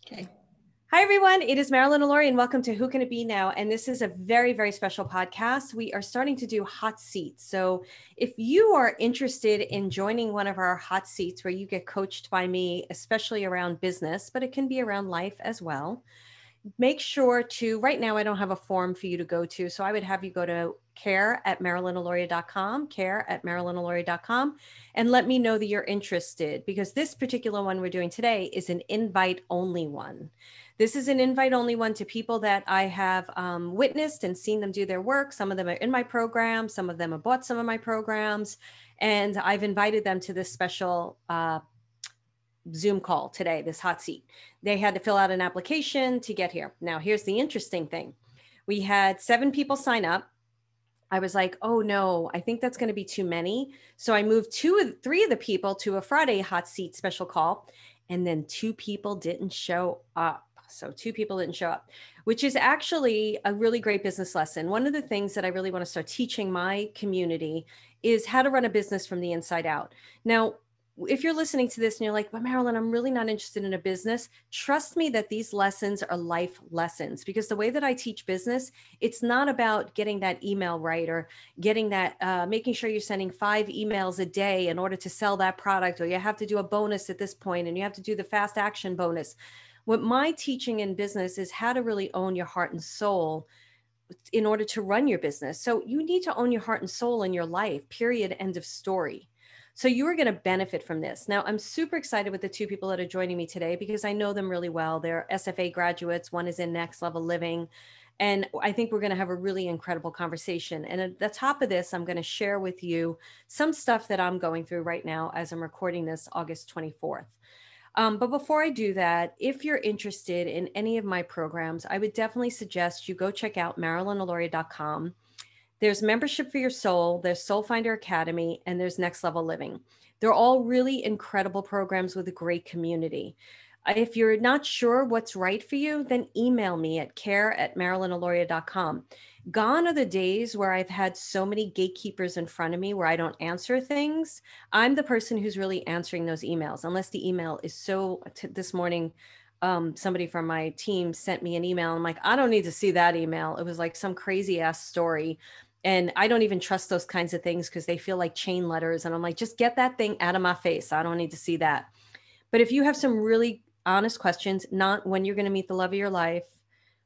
Okay. Hi, everyone. It is Marilyn Allori, and welcome to Who Can It Be Now? And this is a very, very special podcast. We are starting to do hot seats. So if you are interested in joining one of our hot seats where you get coached by me, especially around business, but it can be around life as well, make sure to, right now, I don't have a form for you to go to. So I would have you go to care@marilynaloria.com, and let me know that you're interested, because this particular one we're doing today is an invite only one. This is an invite only one to people that I have witnessed and seen them do their work. Some of them are in my program. Some of them have bought some of my programs, and I've invited them to this special Zoom call today, this hot seat. They had to fill out an application to get here. Now, here's the interesting thing. We had 7 people sign up. I was like, oh no, I think that's going to be too many. So I moved 3 of the people to a Friday hot seat special call. And then 2 people didn't show up. So 2 people didn't show up, which is actually a really great business lesson. One of the things that I really want to start teaching my community is how to run a business from the inside out. Now, if you're listening to this and you're like, well, Marilyn, I'm really not interested in a business, trust me that these lessons are life lessons, because the way that I teach business, it's not about getting that email right or getting that, making sure you're sending 5 emails a day in order to sell that product, or you have to do a bonus at this point and you have to do the fast action bonus. What my teaching in business is how to really own your heart and soul in order to run your business. So you need to own your heart and soul in your life, period, end of story. So you are going to benefit from this. Now, I'm super excited with the 2 people that are joining me today because I know them really well. They're SFA graduates. One is in Next Level Living. And I think we're going to have a really incredible conversation. And at the top of this, I'm going to share with you some stuff that I'm going through right now as I'm recording this August 24th. But before I do that, if you're interested in any of my programs, I would definitely suggest you go check out marilynaloria.com. There's Membership for Your Soul, there's Soul Finder Academy, and there's Next Level Living. They're all really incredible programs with a great community. If you're not sure what's right for you, then email me at care@marilynaloria.com. Gone are the days where I've had so many gatekeepers in front of me where I don't answer things. I'm the person who's really answering those emails, unless the email is this morning, somebody from my team sent me an email. I'm like, I don't need to see that email. It was like some crazy ass story. And I don't even trust those kinds of things because they feel like chain letters. And I'm like, just get that thing out of my face. I don't need to see that. But if you have some really honest questions, not when you're going to meet the love of your life,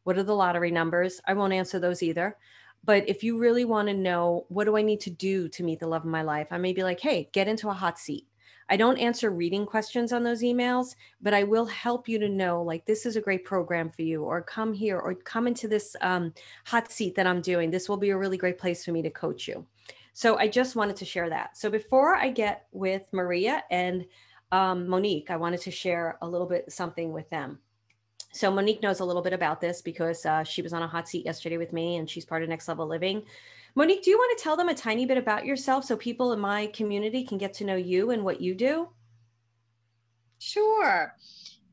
what are the lottery numbers? I won't answer those either. But if you really want to know, what do I need to do to meet the love of my life? I may be like, hey, get into a hot seat. I don't answer reading questions on those emails, but I will help you to know, like, this is a great program for you, or come here, or come into this hot seat that I'm doing. This will be a really great place for me to coach you. So I just wanted to share that. So before I get with Maria and Monique, I wanted to share a little bit something with them. So Monique knows a little bit about this because she was on a hot seat yesterday with me, and she's part of Next Level Living. Monique, do you want to tell them a tiny bit about yourself so people in my community can get to know you and what you do? Sure.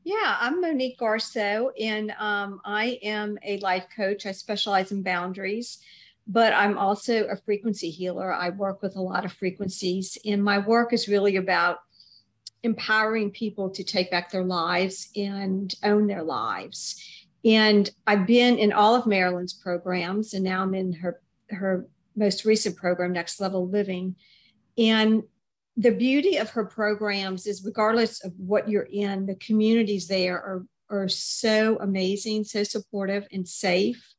Yeah, I'm Monique Garceau, and I am a life coach. I specialize in boundaries, but I'm also a frequency healer. I work with a lot of frequencies, and my work is really about empowering people to take back their lives and own their lives. And I've been in all of Marilyn's programs, and now I'm in her most recent program, Next Level Living. And the beauty of her programs is, regardless of what you're in, the communities there are so amazing, so supportive and safe.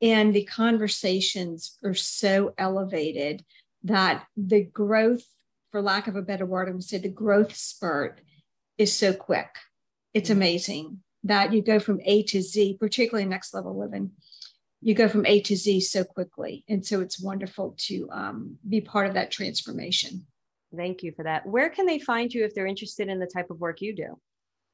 And the conversations are so elevated that the growth, for lack of a better word, I would say the growth spurt is so quick. It's amazing that you go from A to Z, particularly Next Level Living. You go from A to Z so quickly. And so it's wonderful to be part of that transformation. Thank you for that. Where can they find you if they're interested in the type of work you do?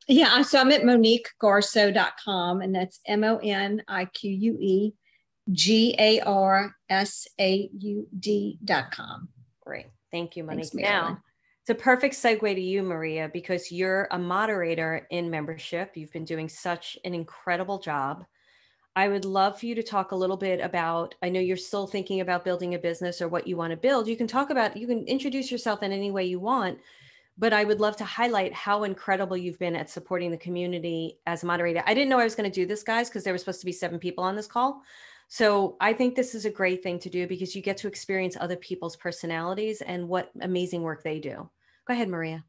Yeah, so I'm at MoniqueGarceau.com, and that's MoniqueGarsaud.com. Great. Thank you, Monique. Thanks, Marilyn. Now, it's a perfect segue to you, Maria, because you're a moderator in membership. You've been doing such an incredible job. I would love for you to talk a little bit about, I know you're still thinking about building a business or what you want to build. You can talk about, you can introduce yourself in any way you want, but I would love to highlight how incredible you've been at supporting the community as a moderator. I didn't know I was going to do this, guys, because there were supposed to be 7 people on this call. So I think this is a great thing to do because you get to experience other people's personalities and what amazing work they do. Go ahead, Maria.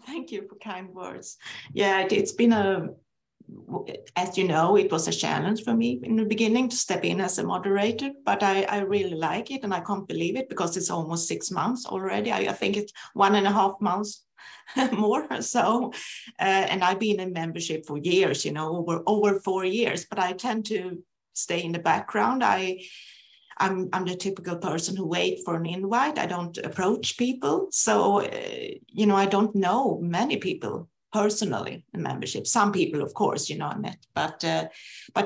Thank you for kind words. Yeah, it's been as you know, it was a challenge for me in the beginning to step in as a moderator, but I really like it, and I can't believe it because it's almost 6 months already. I think it's 1.5 months more. So, and I've been in membership for years, over 4 years, but I tend to stay in the background. I'm the typical person who waits for an invite. I don't approach people. So, I don't know many people personally in membership. Some people, of course, I met. But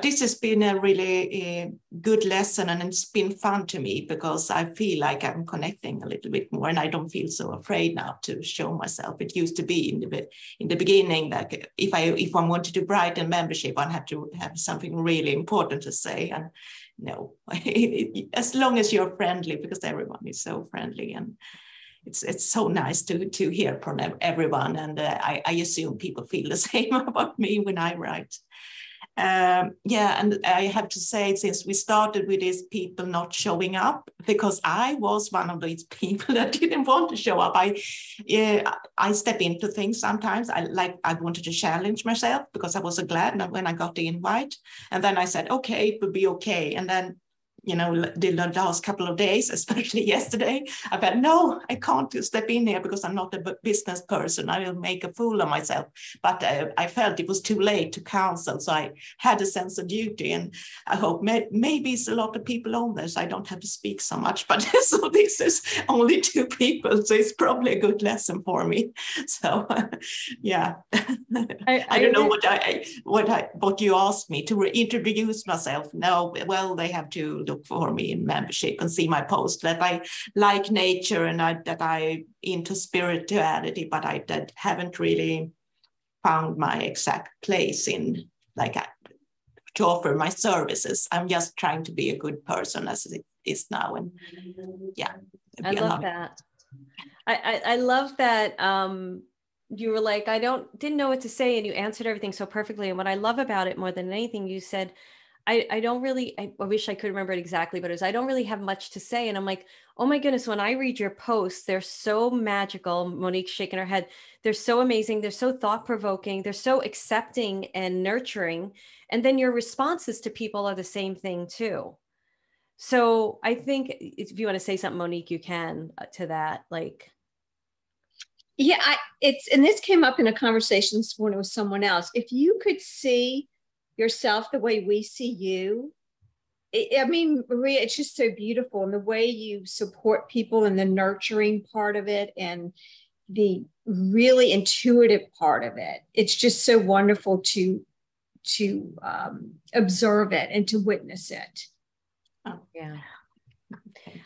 this has been a really good lesson, and it's been fun to me because I feel like I'm connecting a little bit more, and I don't feel so afraid now to show myself. It used to be in the beginning, like if I wanted to brighten membership, I had to have something really important to say, and no, as long as you're friendly, because everyone is so friendly, and it's so nice to hear from everyone, and I assume people feel the same about me when I write. And I have to say, since we started with these people not showing up, because I was one of these people that didn't want to show up. I step into things sometimes. I wanted to challenge myself because I was so glad when I got the invite, and then I said, okay, it will be okay, and then the last couple of days, especially yesterday, I felt, no, I can't step in here because I'm not a business person. I will make a fool of myself. But I felt it was too late to cancel. So I had a sense of duty. And I hope maybe it's a lot of people on there, so I don't have to speak so much. But so this is only 2 people. So it's probably a good lesson for me. So, yeah. I don't know what you asked me to reintroduce myself. No, well, they have to look for me in membership and see my post that I like nature and that I into spirituality, but I haven't really found my exact place in to offer my services. I'm just trying to be a good person as it is now, and yeah. I love that. I love that. You were like, didn't know what to say, and you answered everything so perfectly. And what I love about it more than anything, you said, I don't really, I wish I could remember it exactly, but it was, I don't really have much to say. And I'm like, oh my goodness, when I read your posts, they're so magical. Monique's shaking her head. They're so amazing. They're so thought-provoking. They're so accepting and nurturing. And then your responses to people are the same thing too. So I think if you want to say something, Monique, you can to that, Yeah, and this came up in a conversation this morning with someone else. If you could see yourself the way we see you, I mean, Maria, it's just so beautiful, and the way you support people and the nurturing part of it and the really intuitive part of it. It's just so wonderful to observe it and to witness it. Oh, yeah.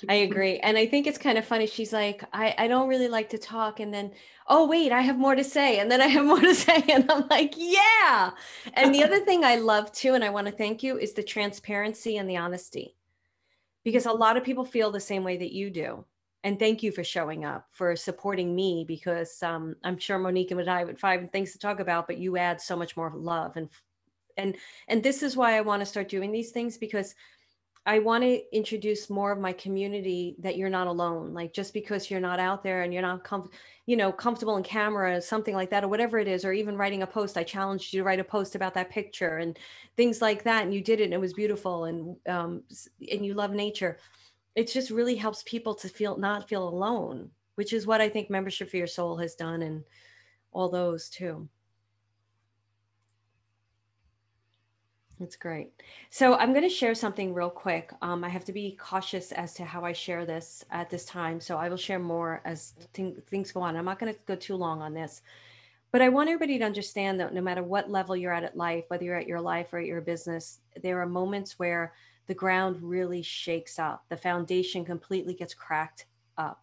I agree. And I think it's kind of funny. She's like, I don't really like to talk. And then, oh, wait, I have more to say. And then I have more to say. And I'm like, yeah. And the other thing I love too, and I want to thank you, is the transparency and the honesty. Because a lot of people feel the same way that you do. And thank you for showing up, for supporting me, because I'm sure Monique and I would 5 things to talk about, but you add so much more love. And this is why I want to start doing these things, because I want to introduce more of my community, that you're not alone. Like, just because you're not out there and you're not comfortable in camera, something like that, or whatever it is, or even writing a post. I challenged you to write a post about that picture and things like that. And you did it, and it was beautiful. And you love nature. It just really helps people to not feel alone, which is what I think Membership for Your Soul has done, and all those too. That's great. So I'm going to share something real quick. I have to be cautious as to how I share this at this time. So I will share more as things go on. I'm not going to go too long on this, but I want everybody to understand that no matter what level you're at life, whether you're at your life or at your business, there are moments where the ground really shakes up. The foundation completely gets cracked up.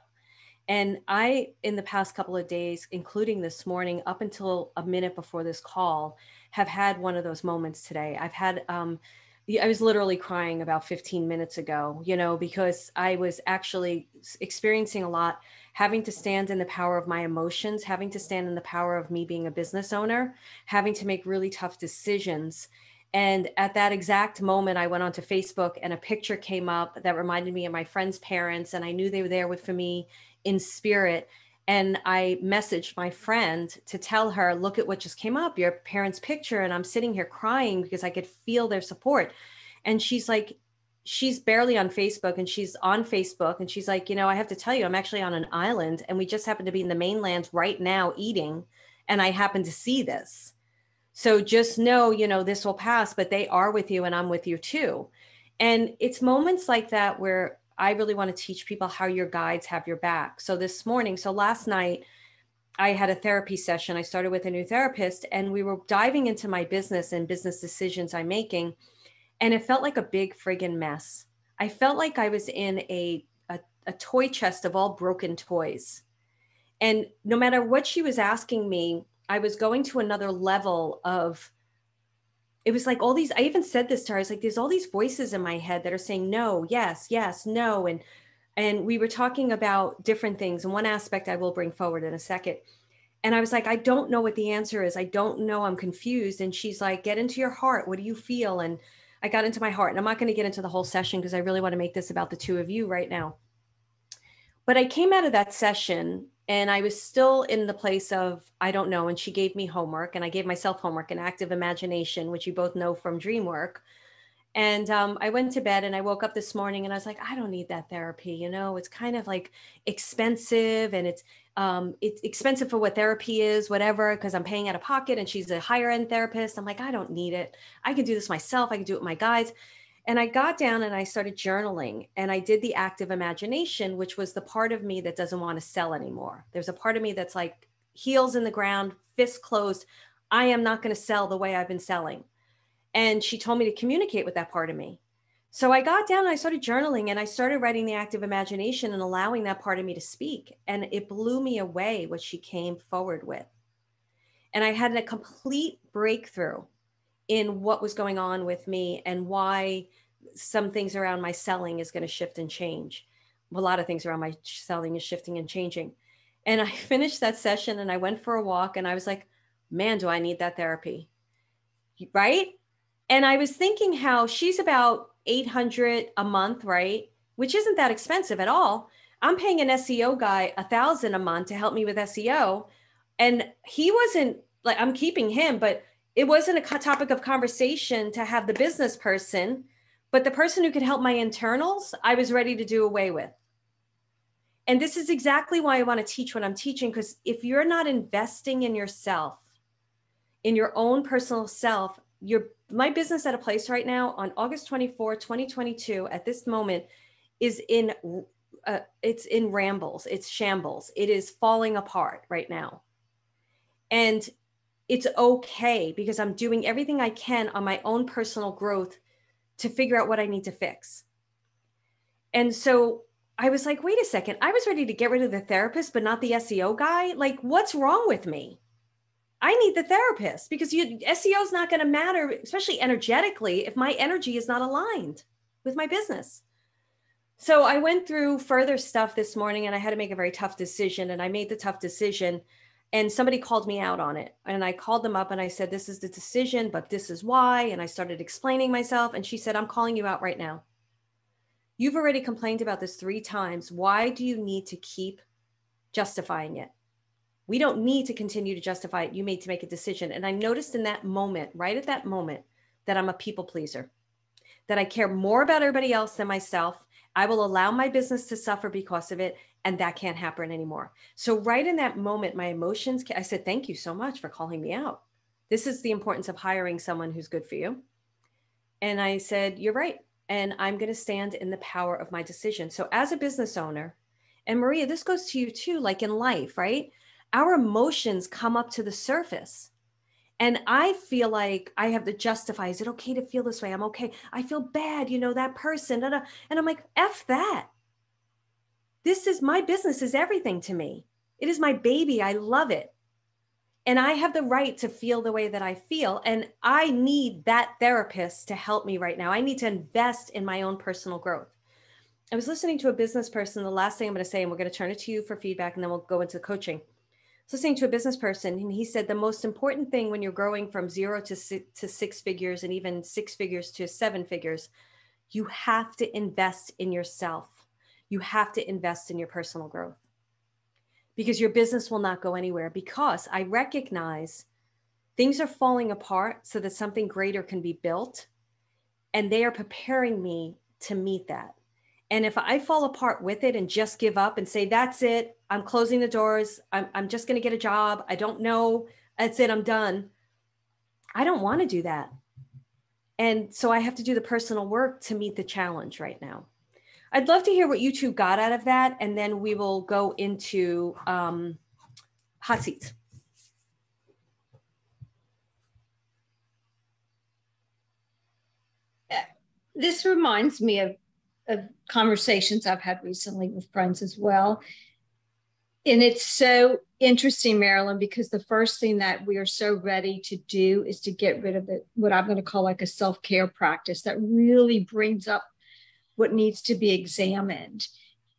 And I, in the past couple of days, including this morning, up until a minute before this call, have had one of those moments today. I've had, I was literally crying about 15 minutes ago, because I was actually experiencing a lot, having to stand in the power of my emotions, having to stand in the power of me being a business owner, having to make really tough decisions. And at that exact moment, I went onto Facebook and a picture came up that reminded me of my friend's parents. And I knew they were there for me in spirit. And I messaged my friend to tell her, look at what just came up, your parents' picture. And I'm sitting here crying because I could feel their support. And she's like, she's barely on Facebook, and she's on Facebook. And she's like, I have to tell you, I'm actually on an island and we just happen to be in the mainland right now eating. And I happen to see this. So just know, this will pass, but they are with you and I'm with you too. And it's moments like that where I really want to teach people how your guides have your back. So last night, I had a therapy session. I started with a new therapist and we were diving into my business and business decisions I'm making. And it felt like a big friggin' mess. I felt like I was in a toy chest of all broken toys. And no matter what she was asking me, I was going to another level of, it was like all these, I even said this to her, I was like, there's all these voices in my head that are saying, no, yes, yes, no. And we were talking about different things. And one aspect I will bring forward in a second. And I was like, I don't know what the answer is. I don't know. I'm confused. And she's like, get into your heart. What do you feel? And I got into my heart. And I'm not going to get into the whole session because I really want to make this about the two of you right now. But I came out of that session and I was still in the place of, I don't know. And she gave me homework and I gave myself homework, an active imagination, which you both know from dream work. And I went to bed and I woke up this morning and I was like, I don't need that therapy. It's kind of like expensive and it's expensive for what therapy is, whatever, because I'm paying out of pocket and she's a higher end therapist. I'm like, I don't need it. I can do this myself. I can do it with my guides. And I got down and I started journaling and I did the active imagination, which was the part of me that doesn't want to sell anymore. There's a part of me that's like heels in the ground, fists closed. I am not going to sell the way I've been selling. And she told me to communicate with that part of me. So I got down and I started journaling and I started writing the active imagination and allowing that part of me to speak. And it blew me away what she came forward with. And I had a complete breakthrough in what was going on with me and why some things around my selling is going to shift and change. A lot of things around my selling is shifting and changing. And I finished that session and I went for a walk and I was like, man, do I need that therapy? Right? And I was thinking how she's about $800 a month, right? Which isn't that expensive at all. I'm paying an SEO guy $1,000 a month to help me with SEO. And he wasn't like, I'm keeping him, but it wasn't a topic of conversation to have the business person, but the person who could help my internals, I was ready to do away with. And this is exactly why I want to teach what I'm teaching, because if you're not investing in yourself, in your own personal self, my business at a place right now on August 24, 2022, at this moment is it's in rambles, it's shambles. It is falling apart right now. And it's okay because I'm doing everything I can on my own personal growth to figure out what I need to fix. And so I was like, wait a second, I was ready to get rid of the therapist, but not the SEO guy. Like, what's wrong with me? I need the therapist because SEO is not going to matter, especially energetically, if my energy is not aligned with my business. So I went through further stuff this morning and I had to make a very tough decision, and I made the tough decision and somebody called me out on it. And I called them up and I said, this is the decision, but this is why. And I started explaining myself. And she said, I'm calling you out right now. You've already complained about this 3 times. Why do you need to keep justifying it? We don't need to continue to justify it. You need to make a decision. And I noticed in that moment, right at that moment, that I'm a people pleaser, that I care more about everybody else than myself. I will allow my business to suffer because of it. And that can't happen anymore. So right in that moment, my emotions, I said, thank you so much for calling me out. This is the importance of hiring someone who's good for you. And I said, you're right. And I'm going to stand in the power of my decision. So as a business owner, and Maria, this goes to you too, like in life, right? Our emotions come up to the surface. And I feel like I have to justify, is it okay to feel this way? I'm okay. I feel bad, that person. And I'm like, F that. This is my business, is everything to me. It is my baby. I love it. And I have the right to feel the way that I feel. And I need that therapist to help me right now. I need to invest in my own personal growth. I was listening to a business person. The last thing I'm going to say, and we're going to turn it to you for feedback, and then we'll go into coaching. I was listening to a business person, and he said the most important thing when you're growing from 0 to 6 figures, and even 6 figures to 7 figures, you have to invest in yourself. You have to invest in your personal growth, because your business will not go anywhere. Because I recognize things are falling apart so that something greater can be built, and they are preparing me to meet that. And if I fall apart with it and just give up and say, that's it, I'm closing the doors, I'm just going to get a job, I don't know, that's it, I'm done. I don't want to do that. And so I have to do the personal work to meet the challenge right now. I'd love to hear what you two got out of that, and then we will go into hot seats. This reminds me of conversations I've had recently with friends as well. And it's so interesting, Marilyn, because the first thing that we are so ready to do is to get rid of what I'm going to call like a self-care practice that really brings up what needs to be examined.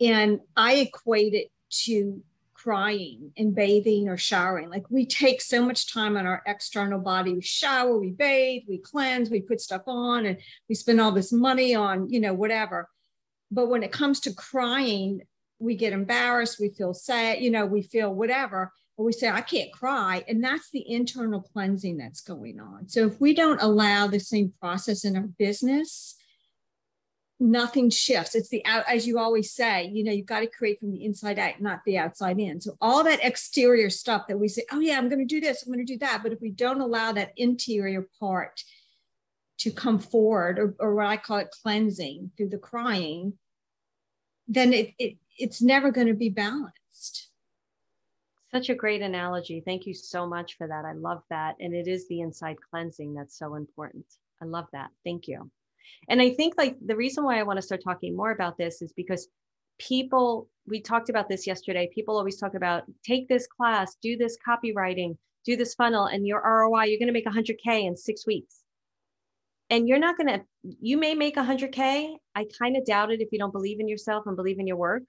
And I equate it to crying and bathing or showering. Like, we take so much time on our external body. We shower, we bathe, we cleanse, we put stuff on, and we spend all this money on, whatever. But when it comes to crying, we get embarrassed, we feel sad, we feel whatever, or we say, I can't cry. And that's the internal cleansing that's going on. So if we don't allow the same process in our business, nothing shifts. It's as you always say, you've got to create from the inside out, not the outside in. So all that exterior stuff that we say, oh yeah, I'm going to do this, I'm going to do that. But if we don't allow that interior part to come forward, or what I call it cleansing through the crying, then it's never going to be balanced. Such a great analogy. Thank you so much for that. I love that. And it is the inside cleansing that's so important. I love that. Thank you. And I think like the reason why I want to start talking more about this is because we talked about this yesterday. People always talk about, take this class, do this copywriting, do this funnel, and your ROI, you're going to make 100K in 6 weeks. And you may make 100K. I kind of doubt it if you don't believe in yourself and believe in your work.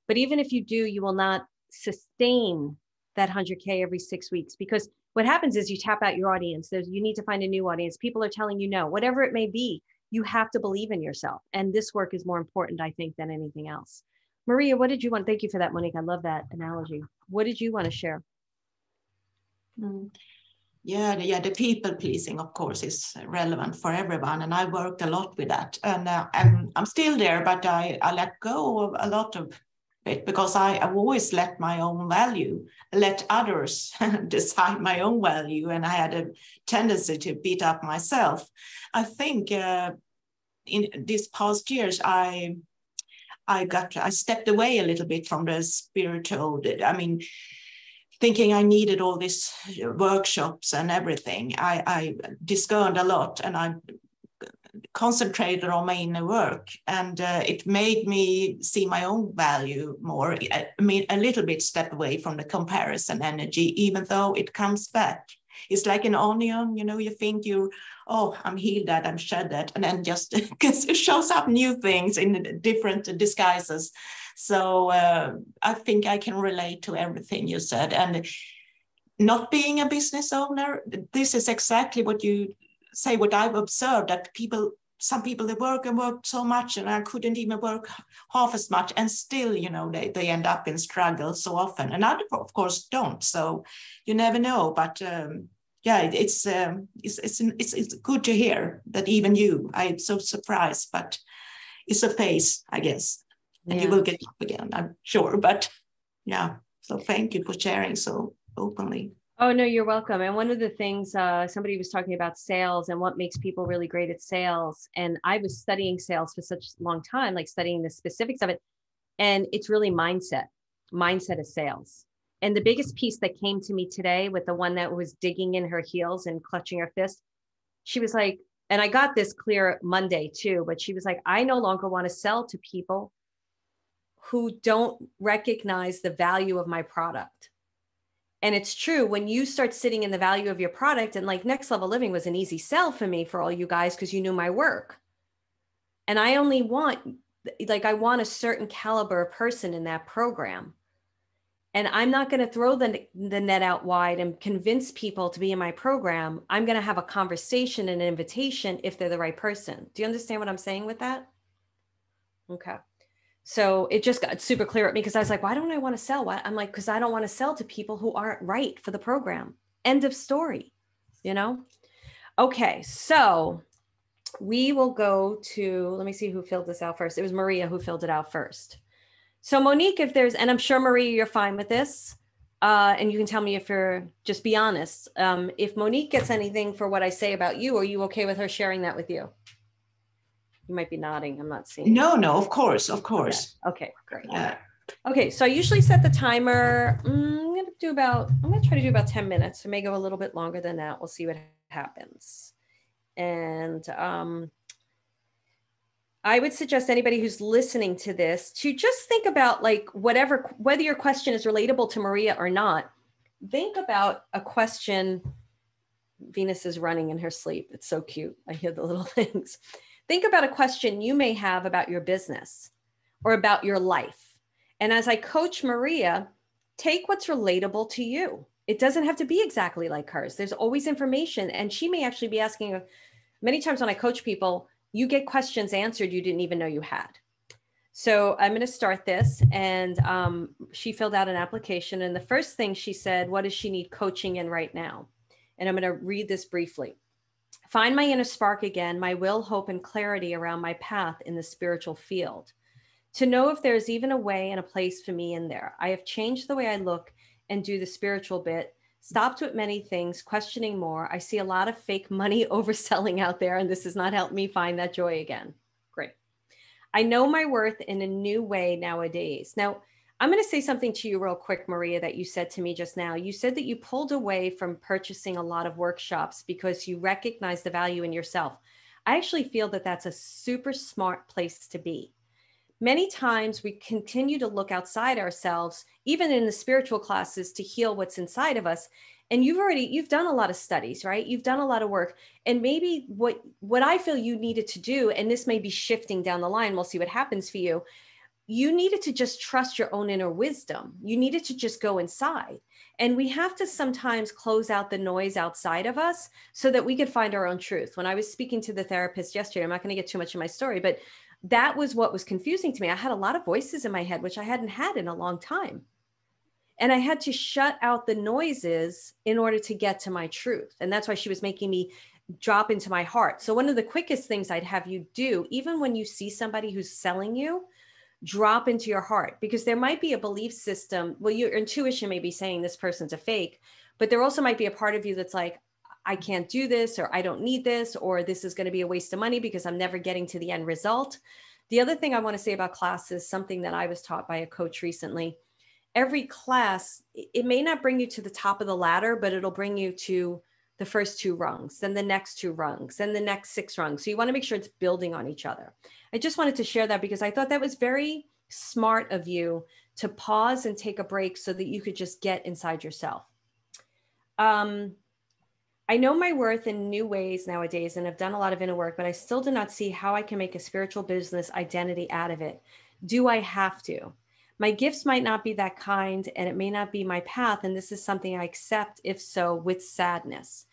But even if you do, you will not sustain that 100K every 6 weeks, because what happens is you tap out your audience. You need to find a new audience. People are telling you no, whatever it may be, you have to believe in yourself. And this work is more important, I think, than anything else. Maria, what did you want? Thank you for that, Monique. I love that analogy. What did you want to share? Yeah, the people pleasing, of course, is relevant for everyone, and I worked a lot with that. And I'm still there, but I let go of a lot of it, because I've always let others decide my own value, and I had a tendency to beat up myself. I think in these past years, I stepped away a little bit from the spiritual. Thinking I needed all these workshops and everything. I discerned a lot, and I concentrated on my inner work, and it made me see my own value more. A little bit step away from the comparison energy, even though it comes back. It's like an onion, you think I'm healed that, I'm shed that, and then just it shows up new things in different disguises. So I think I can relate to everything you said. And not being a business owner, this is exactly what you say, what I've observed, that some people, they work so much, and I couldn't even work half as much, and still, they end up in struggle so often. And others, of course, don't. So you never know. But it's good to hear that even you. I'm so surprised, but it's a phase, I guess. And you will get up again, I'm sure. But yeah, so thank you for sharing so openly. Oh, no, you're welcome. And one of the things, somebody was talking about sales and what makes people really great at sales. And I was studying sales for such a long time, like studying the specifics of it. And it's really mindset of sales. And the biggest piece that came to me today with the one that was digging in her heels and clutching her fist, she was like, and I got this clear Monday too, but she was like, I no longer want to sell to people who don't recognize the value of my product. And it's true, when you start sitting in the value of your product, and like Next Level Living was an easy sell for me, for all you guys, because you knew my work. And I only want like I want a certain caliber person in that program. And I'm not going to throw the net out wide and convince people to be in my program. I'm going to have a conversation and an invitation if they're the right person. Do you understand what I'm saying with that? Okay. So it just got super clear at me because I was like, why don't I want to sell? Why? I'm like, because I don't want to sell to people who aren't right for the program. End of story, you know? Okay. So we will go to, let me see who filled this out first. It was Maria who filled it out first. So Monique, if there's, and I'm sure Maria, you're fine with this. And you can tell me if you're, just be honest. If Monique gets anything for what I say about you, are you okay with her sharing that with you? You might be nodding. I'm not seeing. No, of course, of course. Okay, great. Yeah. Okay, so I usually set the timer. I'm gonna try to do about 10 minutes. I may go a little bit longer than that. We'll see what happens. And I would suggest anybody who's listening to this to just think about like whether your question is relatable to Maria or not, think about a question. Venus is running in her sleep. It's so cute. I hear the little things. Think about a question you may have about your business or about your life. And as I coach Maria, take what's relatable to you. It doesn't have to be exactly like hers. There's always information. And she may actually be asking, many times when I coach people, you get questions answered you didn't even know you had. So I'm going to start this. And she filled out an application. And the first thing she said, what does she need coaching in right now? And I'm going to read this briefly. Find my inner spark again, my will, hope, and clarity around my path in the spiritual field. To know if there's even a way and a place for me in there. I have changed the way I look and do the spiritual bit, stopped with many things, questioning more. I see a lot of fake money overselling out there, and this has not helped me find that joy again. Great. I know my worth in a new way nowadays. Now, I'm going to say something to you real quick, Maria, that you said to me just now. You said that you pulled away from purchasing a lot of workshops because you recognize the value in yourself. I actually feel that that's a super smart place to be. Many times we continue to look outside ourselves, even in the spiritual classes, to heal what's inside of us. And you've done a lot of studies, right? You've done a lot of work. And maybe what I feel you needed to do, and this may be shifting down the line, we'll see what happens for you. You needed to just trust your own inner wisdom. You needed to just go inside. And we have to sometimes close out the noise outside of us so that we could find our own truth. When I was speaking to the therapist yesterday, I'm not going to get too much of my story, but that was what was confusing to me. I had a lot of voices in my head, which I hadn't had in a long time. And I had to shut out the noises in order to get to my truth. And that's why she was making me drop into my heart. So one of the quickest things I'd have you do, even when you see somebody who's selling you, drop into your heart, because there might be a belief system. Well, your intuition may be saying this person's a fake, but there also might be a part of you that's like, I can't do this, or I don't need this, or this is going to be a waste of money because I'm never getting to the end result. The other thing I want to say about class is something that I was taught by a coach recently. Every class, it may not bring you to the top of the ladder, but it'll bring you to the first 2 rungs, then the next 2 rungs, then the next 6 rungs. So you want to make sure it's building on each other. I just wanted to share that because I thought that was very smart of you to pause and take a break so that you could just get inside yourself. I know my worth in new ways nowadays and have done a lot of inner work, but I still do not see how I can make a spiritual business identity out of it. Do I have to? My gifts might not be that kind, and it may not be my path. And this is something I accept, if so, with sadness.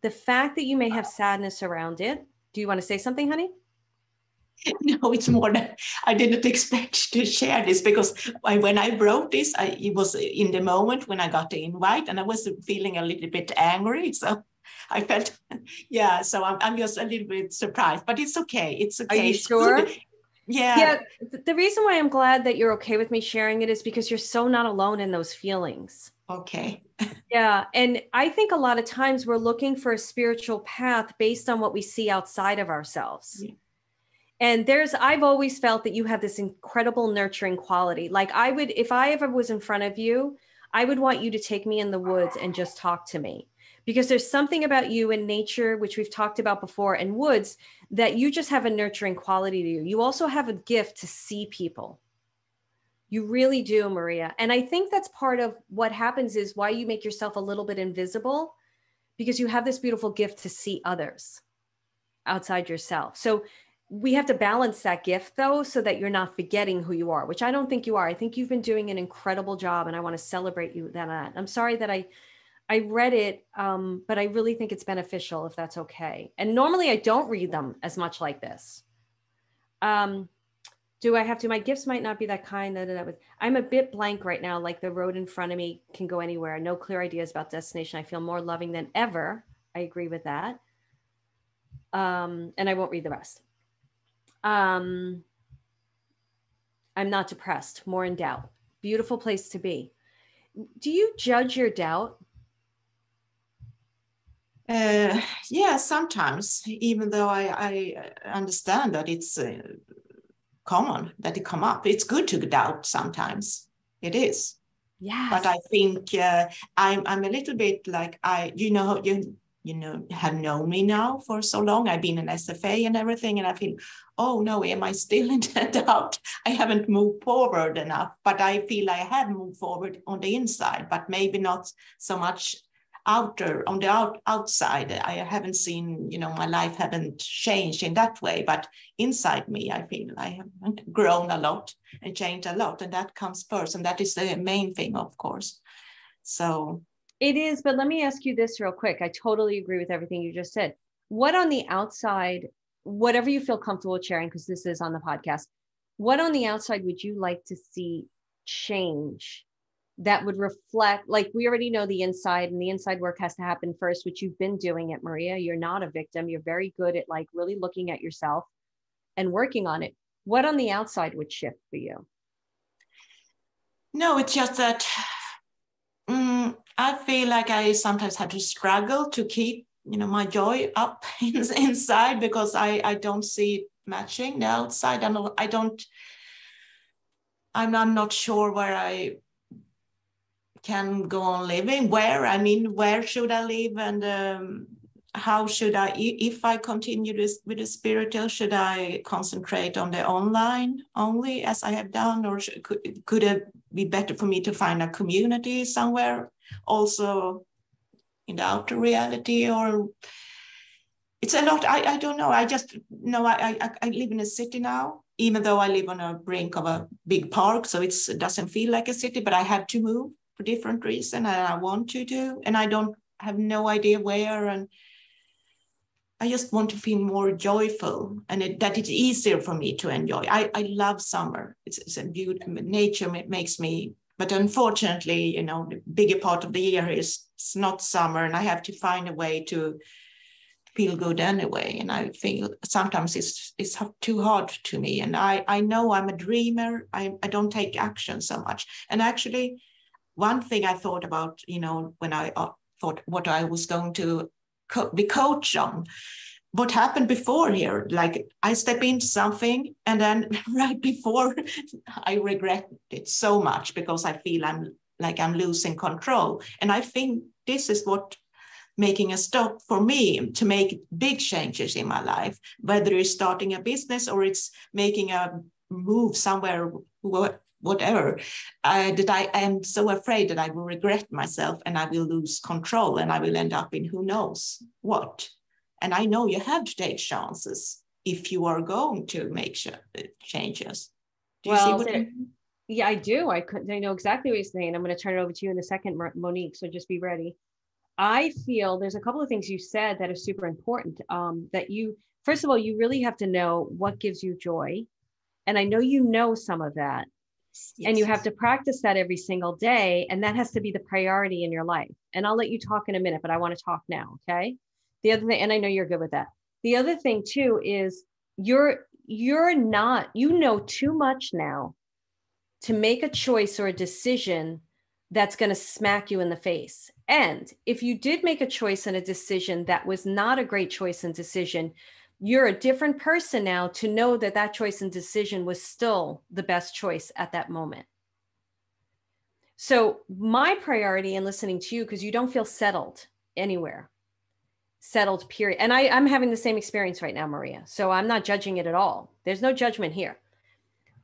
The fact that you may have sadness around it. Do you want to say something, honey? No, it's more that I didn't expect to share this, because when I wrote this, it was in the moment when I got the invite, and I was feeling a little bit angry. So I felt, yeah, so I'm just a little bit surprised, but it's okay. It's okay. Are you it's sure? Good. Yeah. The reason why I'm glad that you're okay with me sharing it is because you're so not alone in those feelings. Okay. Yeah. And I think a lot of times we're looking for a spiritual path based on what we see outside of ourselves. Yeah. And I've always felt that you have this incredible nurturing quality. Like if I ever was in front of you, I would want you to take me in the woods and just talk to me, because there's something about you in nature, which we've talked about before, and woods, that you just have a nurturing quality to you. You also have a gift to see people. You really do, Maria. And I think that's part of what happens is why you make yourself a little bit invisible, because you have this beautiful gift to see others outside yourself. So we have to balance that gift though, so that you're not forgetting who you are, which I don't think you are. I think you've been doing an incredible job, and I want to celebrate you that. I'm sorry that I read it, but I really think it's beneficial, if that's okay. And normally I don't read them as much like this. Do I have to? My gifts might not be that kind. I'm a bit blank right now. Like the road in front of me can go anywhere. No clear ideas about destination. I feel more loving than ever. I agree with that. And I won't read the rest. I'm not depressed, more in doubt. Beautiful place to be. Do you judge your doubt? Yeah, sometimes, even though I understand that it's common that it come up. It's good to doubt sometimes. It is. Yes. But I think I'm a little bit like you have known me now for so long. I've been in SFA and everything, and I feel, oh no, am I still in doubt? I haven't moved forward enough, but I feel I have moved forward on the inside, but maybe not so much outside. I haven't seen, my life haven't changed in that way, but inside me, I feel I have grown a lot and changed a lot, and that comes first, and that is the main thing, of course. So it is, but let me ask you this real quick. I totally agree with everything you just said. What on the outside, whatever you feel comfortable sharing, because this is on the podcast, what on the outside would you like to see change that would reflect, like we already know the inside, and the inside work has to happen first, which you've been doing it, Maria. You're not a victim. You're very good at like really looking at yourself and working on it. What on the outside would shift for you? No, it's just that I feel like I sometimes had to struggle to keep, my joy up inside, because I don't see it matching the outside. I'm not sure where I can go on living. Where should I live, and how should I, if I continue this with the spiritual, should I concentrate on the online only as I have done, or could it be better for me to find a community somewhere also in the outer reality? Or it's a lot. I don't know. I just know I live in a city now, even though I live on a brink of a big park, so it doesn't feel like a city, but I have to move for different reasons, and I want to do, and I don't have no idea where, and I just want to feel more joyful, and that it's easier for me to enjoy. I love summer. It's a beautiful nature. It makes me, but unfortunately, the bigger part of the year is not summer, and I have to find a way to feel good anyway. And I feel sometimes it's too hard to me. And I know I'm a dreamer. I don't take action so much. And actually, one thing I thought about, when I thought what I was going to be coach on, what happened before here, like I step into something, and then right before I regret it so much, because I feel I'm losing control. And I think this is what making a stop for me to make big changes in my life, whether it's starting a business or it's making a move somewhere, whatever, that I am so afraid that I will regret myself and I will lose control and I will end up in who knows what. And I know you have to take chances if you are going to make changes. Do you see what I mean? Yeah, I do. I know exactly what you're saying. I'm going to turn it over to you in a second, Monique, so just be ready. I feel there's a couple of things you said that are super important. That you, first of all, you really have to know what gives you joy. And I know you know some of that. Yes. And you have to practice that every single day. And that has to be the priority in your life. And I'll let you talk in a minute, but I want to talk now. Okay. The other thing, and I know you're good with that. The other thing too is you're not, you know too much now to make a choice or a decision that's going to smack you in the face. And if you did make a choice and a decision that was not a great choice and decision, you're a different person now to know that that choice and decision was still the best choice at that moment. So my priority in listening to you, because you don't feel settled anywhere, settled period. And I'm having the same experience right now, Maria. So I'm not judging it at all. There's no judgment here.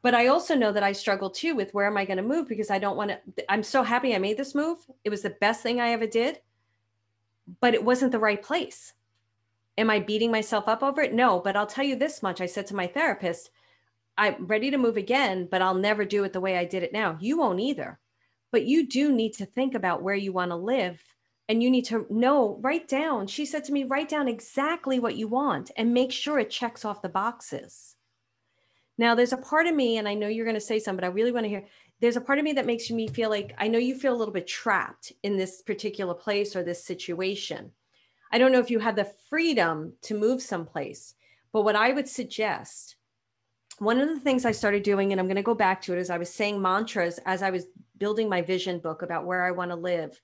But I also know that I struggle too with where am I going to move, because I don't want to, I'm so happy I made this move. It was the best thing I ever did, but it wasn't the right place. Am I beating myself up over it? No, but I'll tell you this much. I said to my therapist, I'm ready to move again, but I'll never do it the way I did it now. You won't either. But you do need to think about where you want to live, and you need to know, write down. She said to me, write down exactly what you want and make sure it checks off the boxes. Now, there's a part of me, and I know you're going to say something, but I really want to hear. There's a part of me that makes me feel like, I know you feel a little bit trapped in this particular place or this situation. I don't know if you have the freedom to move someplace, but what I would suggest, one of the things I started doing, and I'm going to go back to it, is I was saying mantras as I was building my vision book about where I want to live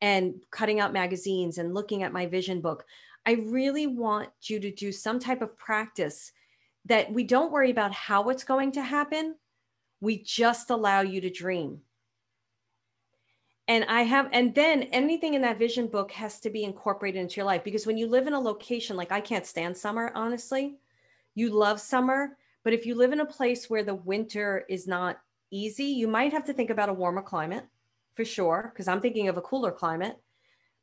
and cutting out magazines and looking at my vision book. I really want you to do some type of practice that we don't worry about how it's going to happen. We just allow you to dream. And then anything in that vision book has to be incorporated into your life, because when you live in a location, like I can't stand summer, honestly, you love summer, but if you live in a place where the winter is not easy, you might have to think about a warmer climate for sure, because I'm thinking of a cooler climate.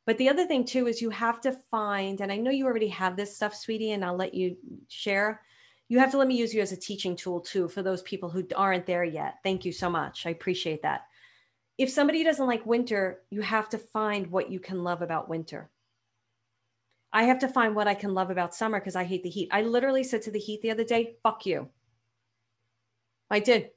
But the other thing too is you have to find, and I know you already have this stuff, sweetie, and I'll let you share. You have to let me use you as a teaching tool too for those people who aren't there yet. Thank you so much. I appreciate that. If somebody doesn't like winter, you have to find what you can love about winter. I have to find what I can love about summer because I hate the heat. I literally said to the heat the other day, fuck you. I did.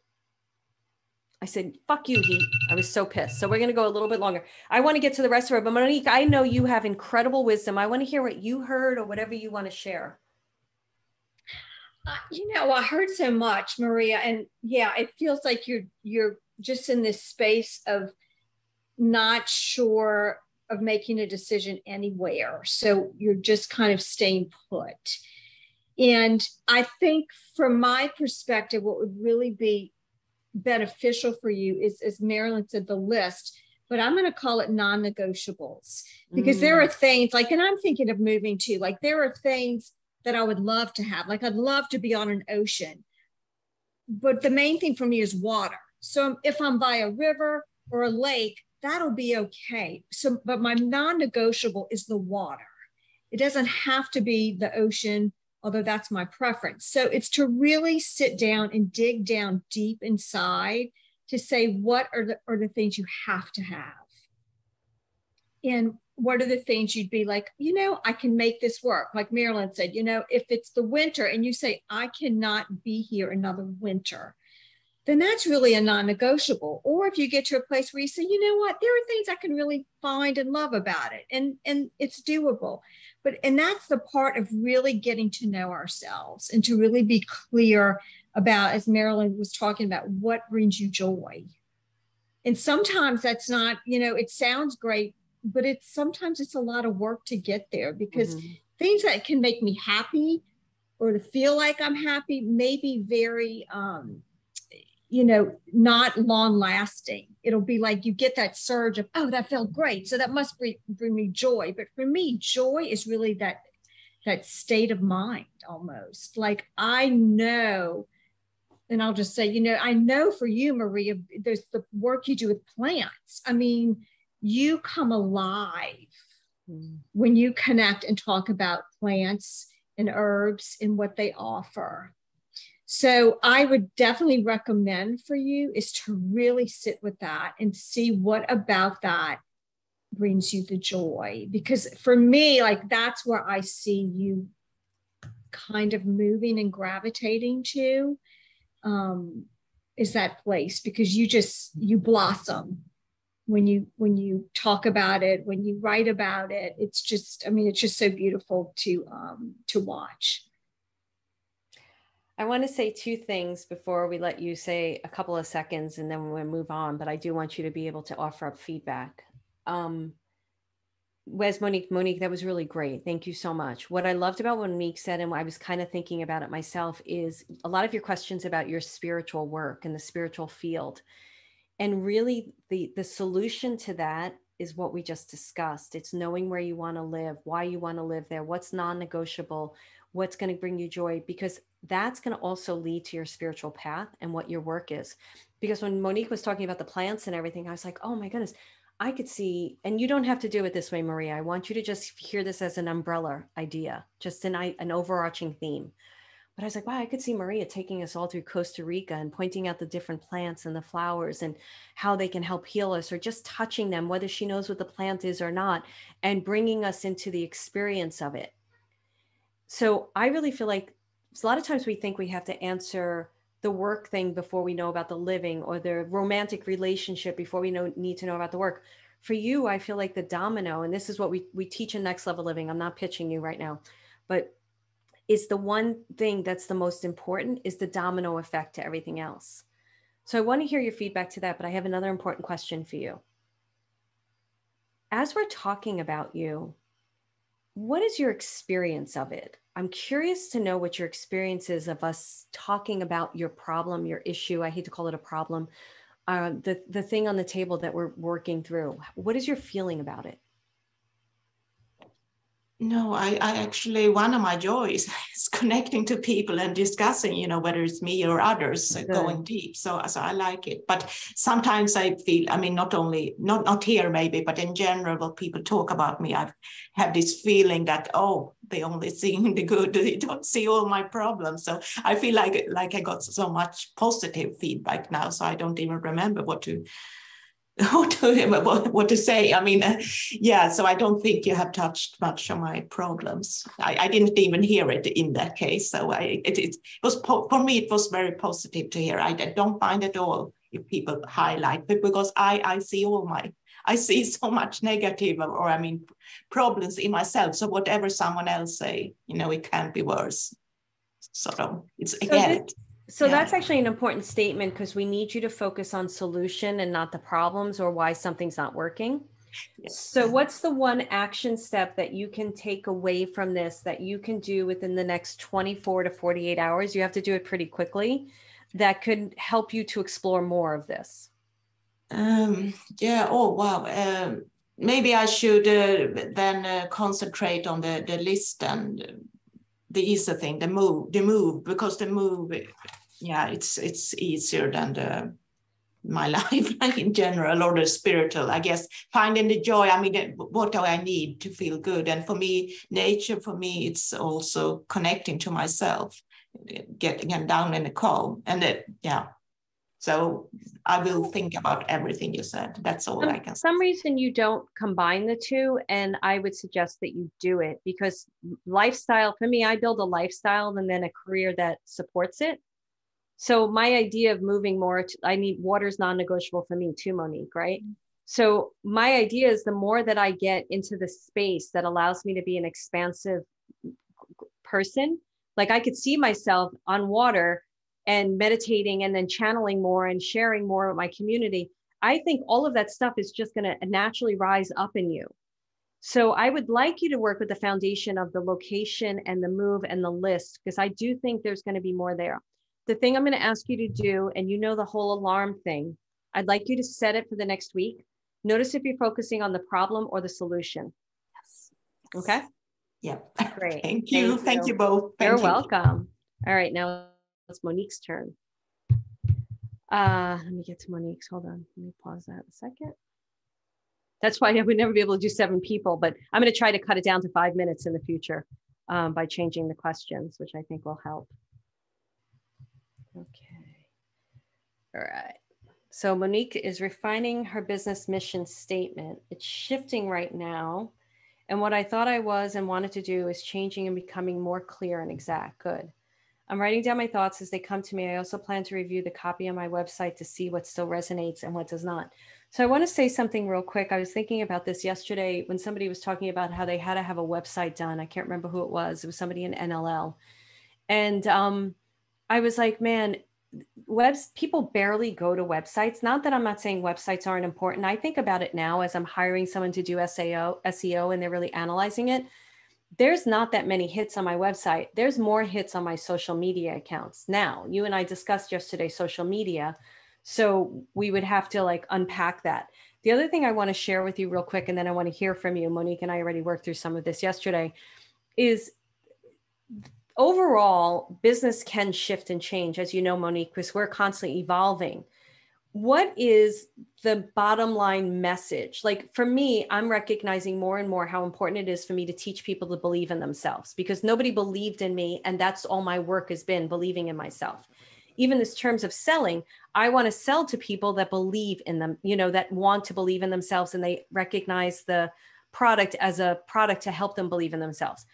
I said, fuck you, heat. I was so pissed. So we're going to go a little bit longer. I want to get to the rest of it. But Monique, I know you have incredible wisdom. I want to hear what you heard or whatever you want to share. I heard so much, Maria, and yeah, it feels like you're just in this space of not sure of making a decision anywhere. So you're just kind of staying put. And I think from my perspective, what would really be beneficial for you is, as Marilyn said, the list, but I'm going to call it non-negotiables, because there are things like, and I'm thinking of moving too, like there are things that I would love to have. Like I'd love to be on an ocean, but the main thing for me is water. So if I'm by a river or a lake, that'll be okay. So, but my non-negotiable is the water. It doesn't have to be the ocean, although that's my preference. So it's to really sit down and dig down deep inside to say, what are the things you have to have? And what are the things you'd be like, I can make this work. Like Marilyn said, if it's the winter and you say, I cannot be here another winter, then that's really a non-negotiable. Or if you get to a place where you say, you know what, there are things I can really find and love about it, and it's doable. And that's the part of really getting to know ourselves and to really be clear about, as Marilyn was talking about, what brings you joy. And sometimes that's not, it sounds great, but sometimes it's a lot of work to get there, because things that can make me happy or to feel like I'm happy may be very, not long lasting. It'll be like you get that surge of, oh, that felt great, so that must bring me joy. But for me, joy is really that state of mind almost. Like I know, and I'll just say, I know for you, Maria, there's the work you do with plants. I mean, you come alive when you connect and talk about plants and herbs and what they offer. So I would definitely recommend for you is to really sit with that and see what about that brings you the joy. Because for me, like that's where I see you kind of moving and gravitating to, is that place, because you blossom when you talk about it, when you write about it. It's just so beautiful to watch. I want to say two things before we let you say a couple of seconds and then we'll move on, but I do want you to be able to offer up feedback. Wes, Monique, that was really great. Thank you so much. What I loved about what Monique said, and I was kind of thinking about it myself, is a lot of your questions about your spiritual work and the spiritual field. And really the solution to that is what we just discussed. It's knowing where you want to live, why you want to live there, what's non-negotiable, what's going to bring you joy, because that's going to also lead to your spiritual path and what your work is. Because when Monique was talking about the plants and everything, I was like, oh my goodness, I could see, and you don't have to do it this way, Maria. I want you to just hear this as an umbrella idea, just an overarching theme. But I was like, wow, I could see Maria taking us all through Costa Rica and pointing out the different plants and the flowers and how they can help heal us, or just touching them, whether she knows what the plant is or not, and bringing us into the experience of it. So I really feel like a lot of times we think we have to answer the work thing before we know about the living, or the romantic relationship before we need to know about the work. For you, I feel like the domino, and this is what we teach in Next Level Living. I'm not pitching you right now, but is the one thing that's the most important is the domino effect to everything else. So I want to hear your feedback to that, but I have another important question for you. As we're talking about you, what is your experience of it? I'm curious to know what your experience is of us talking about your problem, your issue. I hate to call it a problem. The thing on the table that we're working through. What is your feeling about it? No, I actually, one of my joys is connecting to people and discussing, you know, whether it's me or others, going deep. So I like it. But sometimes I feel, I mean, not here maybe, but in general, when people talk about me, I have this feeling that, oh, they only see the good, they don't see all my problems. So I feel like I got so much positive feedback now, so I don't even remember what to say. I mean, yeah, so I don't think you have touched much on my problems. I didn't even hear it in that case. So it was, for me, it was very positive to hear. I don't mind at all if people highlight it, because I see I see so much negative, or I mean, problems in myself. So whatever someone else say, you know, it can be worse. So it's again. So that's actually an important statement, because we need you to focus on solution and not the problems or why something's not working. Yes. So what's the one action step that you can take away from this that you can do within the next 24 to 48 hours? You have to do it pretty quickly. That could help you to explore more of this. Yeah. Oh, wow. Maybe I should then concentrate on the list and the easier thing, the move, because the move, yeah, it's easier than my life in general, or the spiritual, I guess, finding the joy. I mean, what do I need to feel good? And for me, nature, for me, it's also connecting to myself, getting down in the calm, and yeah. So I will think about everything you said. That's all I can say. Some reason you don't combine the two, and I would suggest that you do it, because lifestyle, for me, I build a lifestyle and then a career that supports it. So my idea of moving more, I need water's non-negotiable for me too, Monique, right? Mm-hmm. So my idea is the more that I get into the space that allows me to be an expansive person, like I could see myself on water and meditating and then channeling more and sharing more with my community. I think all of that stuff is just going to naturally rise up in you. So I would like you to work with the foundation of the location and the move and the list, because I do think there's going to be more there. The thing I'm going to ask you to do, and you know the whole alarm thing, I'd like you to set it for the next week. Notice if you're focusing on the problem or the solution. Yes. Okay? Yeah. Great. Thank you. Thank you both. You're welcome. All right, now it's Monique's turn. Let me get to Monique's. Hold on. Let me pause that a second. That's why I would never be able to do 7 people, but I'm going to try to cut it down to 5 minutes in the future by changing the questions, which I think will help. Okay. All right. So Monique is refining her business mission statement. It's shifting right now. And what I thought I was and wanted to do is changing and becoming more clear and exact. Good. I'm writing down my thoughts as they come to me. I also plan to review the copy on my website to see what still resonates and what does not. So I want to say something real quick. I was thinking about this yesterday when somebody was talking about how they had to have a website done. I can't remember who it was. It was somebody in NLL. And I was like, man, people barely go to websites. Not that I'm not saying websites aren't important. I think about it now as I'm hiring someone to do SEO, and they're really analyzing it. There's not that many hits on my website. There's more hits on my social media accounts. Now, you and I discussed yesterday social media, so we would have to like unpack that. The other thing I want to share with you real quick, and then I want to hear from you, Monique and I already worked through some of this yesterday, is overall business can shift and change, as you know, Monique, because we're constantly evolving. what is the bottom line message? Like for me, I'm recognizing more and more how important it is for me to teach people to believe in themselves, because nobody believed in me. And that's all my work has been, believing in myself. Even in terms of selling, I want to sell to people that believe in them, you know, that want to believe in themselves, and they recognize the product as a product to help them believe in themselves.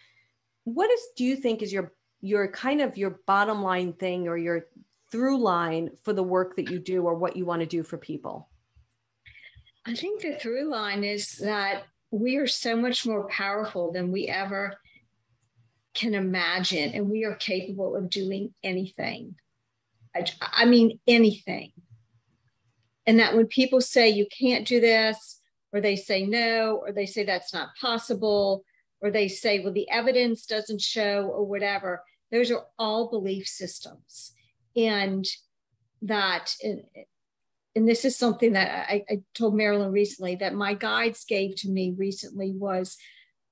What do you think is your kind of your bottom line thing, or your through line for the work that you do, or what you want to do for people? I think the through line is that we are so much more powerful than we ever can imagine, and we are capable of doing anything. I mean, anything. And that when people say you can't do this, or they say no, or they say that's not possible, or they say, well, the evidence doesn't show, or whatever, those are all belief systems. And that, and this is something that I told Marilyn recently, that my guides gave to me recently, was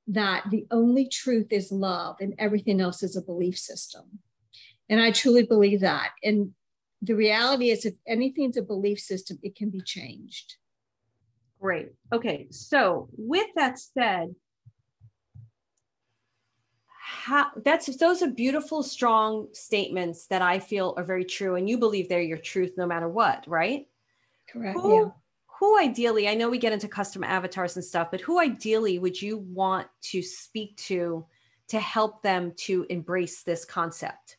that the only truth is love, and everything else is a belief system. And I truly believe that. And the reality is, if anything's a belief system, it can be changed. Great. Okay. So with that said, those are beautiful, strong statements that I feel are very true. And you believe they're your truth no matter what, right? Correct. Yeah. Who ideally, I know we get into custom avatars and stuff, but who ideally would you want to speak to help them to embrace this concept?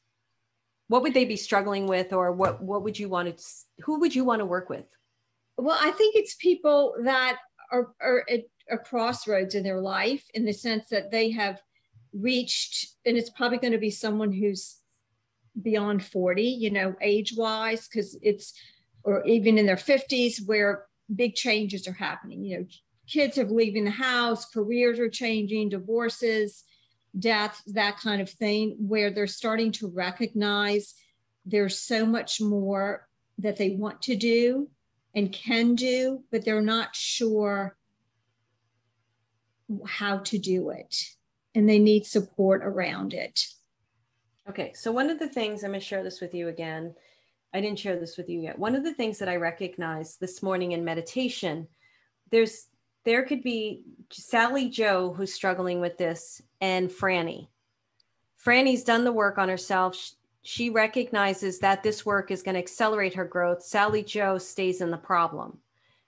What would they be struggling with, or what would you want to, who would you want to work with? Well, I think it's people that are at a crossroads in their life, in the sense that they have reached, and it's probably going to be someone who's beyond 40, you know, age wise, because it's, or even in their 50s, where big changes are happening. You know, kids are leaving the house, careers are changing, divorces, death, that kind of thing, where they're starting to recognize there's so much more that they want to do and can do, but they're not sure how to do it, and they need support around it. Okay, so one of the things, I'm going to share this with you again. I didn't share this with you yet. One of the things that I recognized this morning in meditation, there could be Sally Joe, who's struggling with this, and Franny. Franny's done the work on herself. She recognizes that this work is going to accelerate her growth. Sally Joe stays in the problem.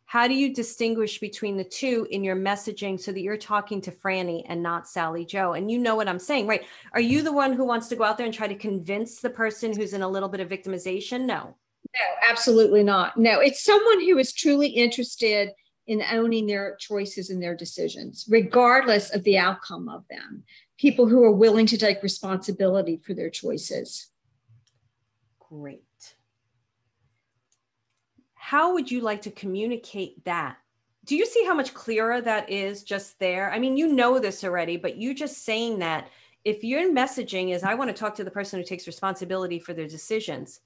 How do you distinguish between the two in your messaging so that you're talking to Franny and not Sally Joe? And you know what I'm saying, right? Are you the one who wants to go out there and try to convince the person who's in a little bit of victimization? No. No, absolutely not. No, it's someone who is truly interested in owning their choices and their decisions, regardless of the outcome of them. People who are willing to take responsibility for their choices. Great. How would you like to communicate that? Do you see how much clearer that is just there? I mean, you know this already, but you just saying that, if your messaging is, I want to talk to the person who takes responsibility for their decisions,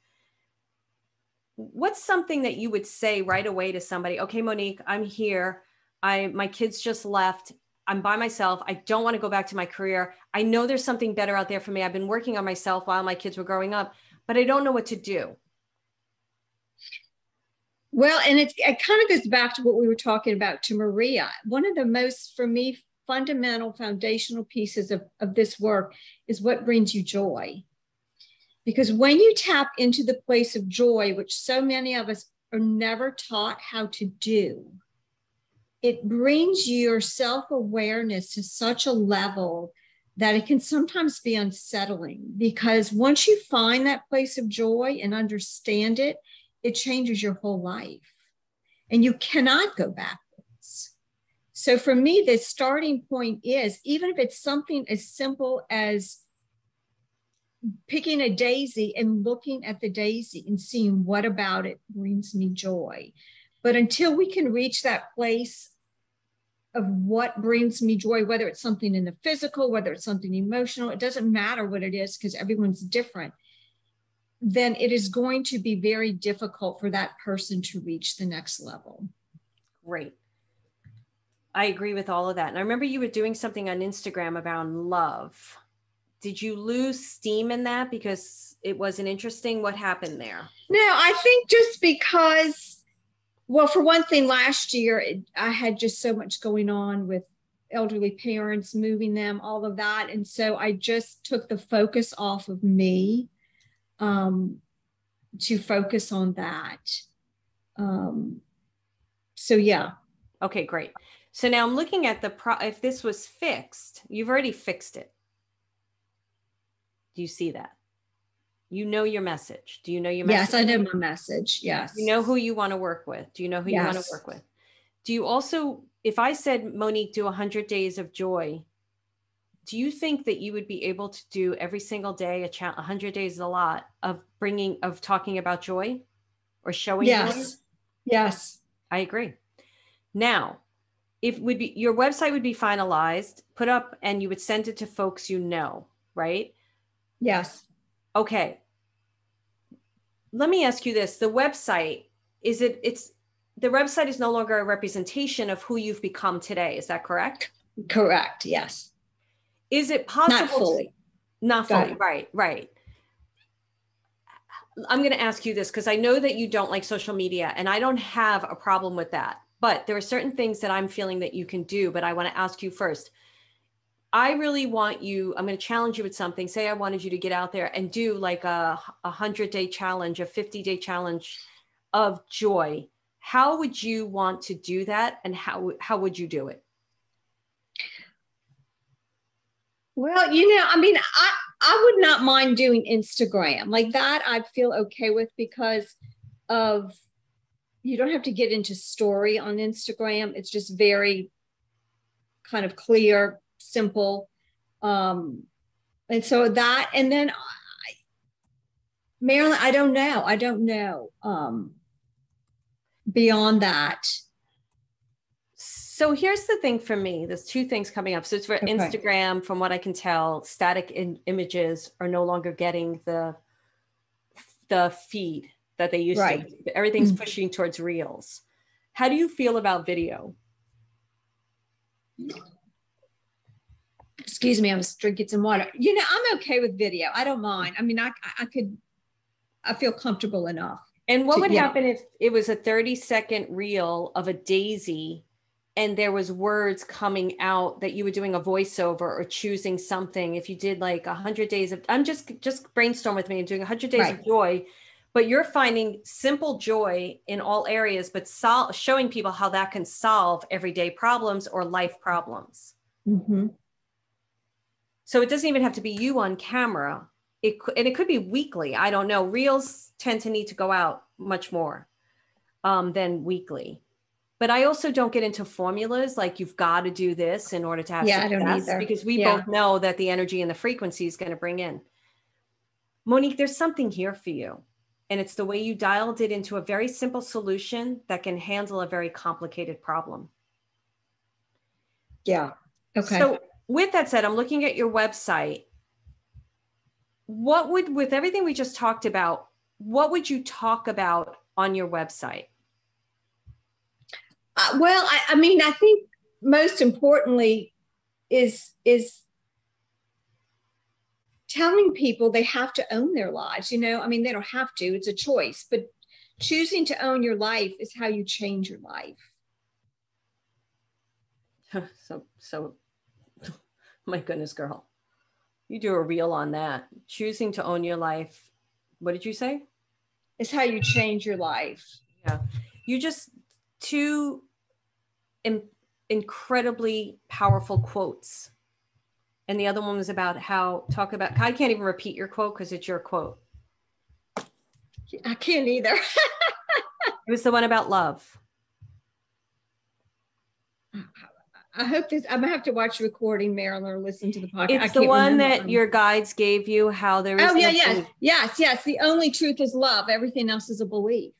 what's something that you would say right away to somebody? Okay, Monique, I'm here. My kids just left. I'm by myself. I don't want to go back to my career. I know there's something better out there for me. I've been working on myself while my kids were growing up, but I don't know what to do. Well, and it kind of goes back to what we were talking about to Maria. One of the most, for me, fundamental foundational pieces of this work is what brings you joy. Because when you tap into the place of joy, which so many of us are never taught how to do, it brings your self-awareness to such a level that it can sometimes be unsettling. Because once you find that place of joy and understand it, it changes your whole life, and you cannot go backwards. So for me, the starting point is, even if it's something as simple as picking a daisy and looking at the daisy and seeing what about it brings me joy. But until we can reach that place of what brings me joy, whether it's something in the physical, whether it's something emotional, it doesn't matter what it is, because everyone's different, then it is going to be very difficult for that person to reach the next level. Great. I agree with all of that. And I remember you were doing something on Instagram about love. Did you lose steam in that because it wasn't interesting? What happened there? No, I think just because Well, for one thing, last year I had just so much going on with elderly parents, moving them, all of that. And so I just took the focus off of me um, to focus on that. Um, so, yeah. Okay, great. So now I'm looking at if this was fixed, you've already fixed it. Do you see that? You know your message. Do you know your message? Yes, I know my message. Yes. You know who you want to work with. Do you know who you want to work with? Do you also, if I said, Monique, do 100 days of joy, do you think that you would be able to do every single day 100 days is a lot of talking about joy or showing joy? Yes. I agree. Now, your website would be finalized, put up, and you would send it to folks you know, right? Yes. Okay. Let me ask you this. The website, the website is no longer a representation of who you've become today. Is that correct? Correct. Yes. Is it possible? Not fully. Not fully. Right. I'm going to ask you this because I know that you don't like social media, and I don't have a problem with that. But there are certain things that I'm feeling that you can do, but I want to ask you first. I really want you, I'm going to challenge you with something. Say I wanted you to get out there and do like a 100-day challenge, a 50-day challenge of joy. How would you want to do that? And how would you do it? Well, I would not mind doing Instagram like that. I'd feel okay with because of, you don't have to get into story on Instagram. It's just very kind of clear, simple. And so that, and then Marilyn, I don't know. Beyond that. So here's the thing for me, there's two things coming up. So it's for Instagram, from what I can tell, static images are no longer getting the feed that they used to. Everything's pushing towards reels. How do you feel about video? Excuse me, I was drinking some water. I'm okay with video. I don't mind. I mean, I feel comfortable enough. And what would happen if it was a 30-second reel of a daisy and there was words coming out that you were doing a voiceover or choosing something? If you did like 100 days of, I'm just brainstorm with me and doing 100 days of joy, but you're finding simple joy in all areas, but showing people how that can solve everyday problems or life problems. Mm-hmm. So it doesn't even have to be you on camera. It could be weekly. I don't know. Reels tend to need to go out much more than weekly. But I also don't get into formulas like you've got to do this in order to have success. I don't either. Because we both know that the energy and the frequency is going to bring in. Monique, there's something here for you. And it's the way you dialed it into a very simple solution that can handle a very complicated problem. Yeah. Okay. So with that said, I'm looking at your website. With everything we just talked about, what would you talk about on your website? Well, I mean, I think most importantly is telling people they have to own their lives. I mean, they don't have to, it's a choice, but choosing to own your life is how you change your life. So my goodness, girl, you do a reel on that. Choosing to own your life. What did you say? It's how you change your life. Yeah. You just two incredibly powerful quotes. And the other one was about I can't even repeat your quote because it's your quote. I can't either. It was the one about love. I hope I'm gonna have to watch the recording, Marilyn, or listen to the podcast. It's the one that your guides gave you, how there is. Oh, yes. The only truth is love. Everything else is a belief.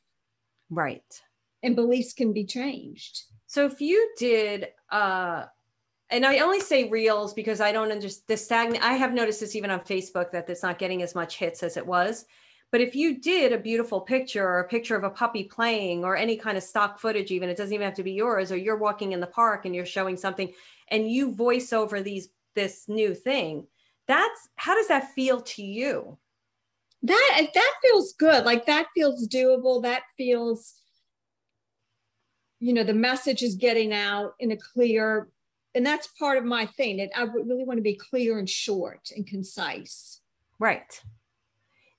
Right. And beliefs can be changed. So if you did, and I only say reels because I don't understand I have noticed this even on Facebook that it's not getting as much hits as it was. But if you did a beautiful picture or a picture of a puppy playing or any kind of stock footage, even, it doesn't even have to be yours, or you're walking in the park and you're showing something and you voice over this new thing, how does that feel to you? That feels good. Like that feels doable. That feels the message is getting out in a clear, and that's part of my thing, that I really want to be clear and short and concise. Right.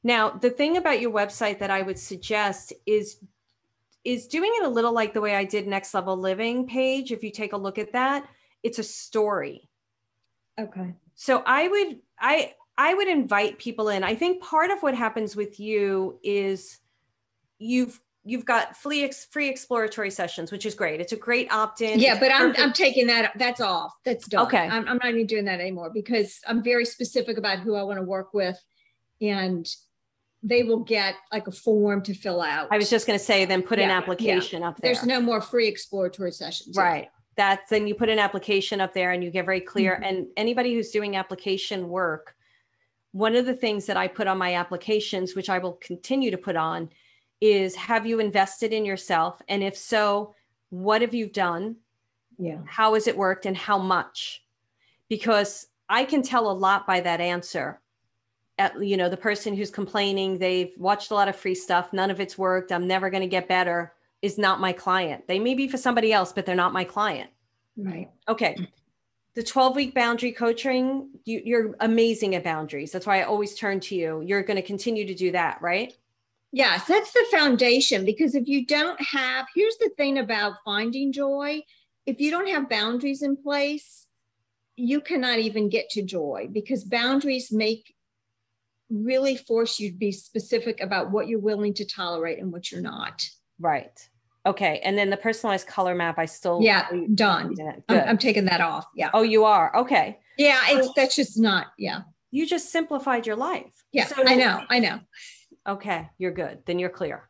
Now, the thing about your website that I would suggest is doing it a little like the way I did Next Level Living page. If you take a look at that, it's a story. Okay. So I would invite people in. I think part of what happens with you is you've got free exploratory sessions, which is great. It's a great opt-in. Yeah, but I'm taking that. That's off. That's done. Okay. I'm not even doing that anymore because I'm very specific about who I want to work with, and they will get like a form to fill out. I was just going to say, then put an application up there. There's no more free exploratory sessions. Right. Then you put an application up there and you get very clear. And anybody who's doing application work, one of the things that I put on my applications, which I will continue to put on, is have you invested in yourself? And if so, what have you done? Yeah. How has it worked and how much? Because I can tell a lot by that answer. The person who's complaining, they've watched a lot of free stuff, none of it's worked, I'm never going to get better, is not my client. They may be for somebody else, but they're not my client. Right. Okay. The 12-week boundary coaching, you're amazing at boundaries. That's why I always turn to you. You're going to continue to do that, right? Yes, that's the foundation, because if you don't have, here's the thing about finding joy. If you don't have boundaries in place, you cannot even get to joy, because boundaries really force you to be specific about what you're willing to tolerate and what you're not. Right. Okay. And then the personalized color map, I still. Yeah, done. I'm taking that off. Yeah. Oh, you are? Okay. Yeah, that's just not, yeah. You just simplified your life. Yeah, so, I know. Okay, you're good. Then you're clear.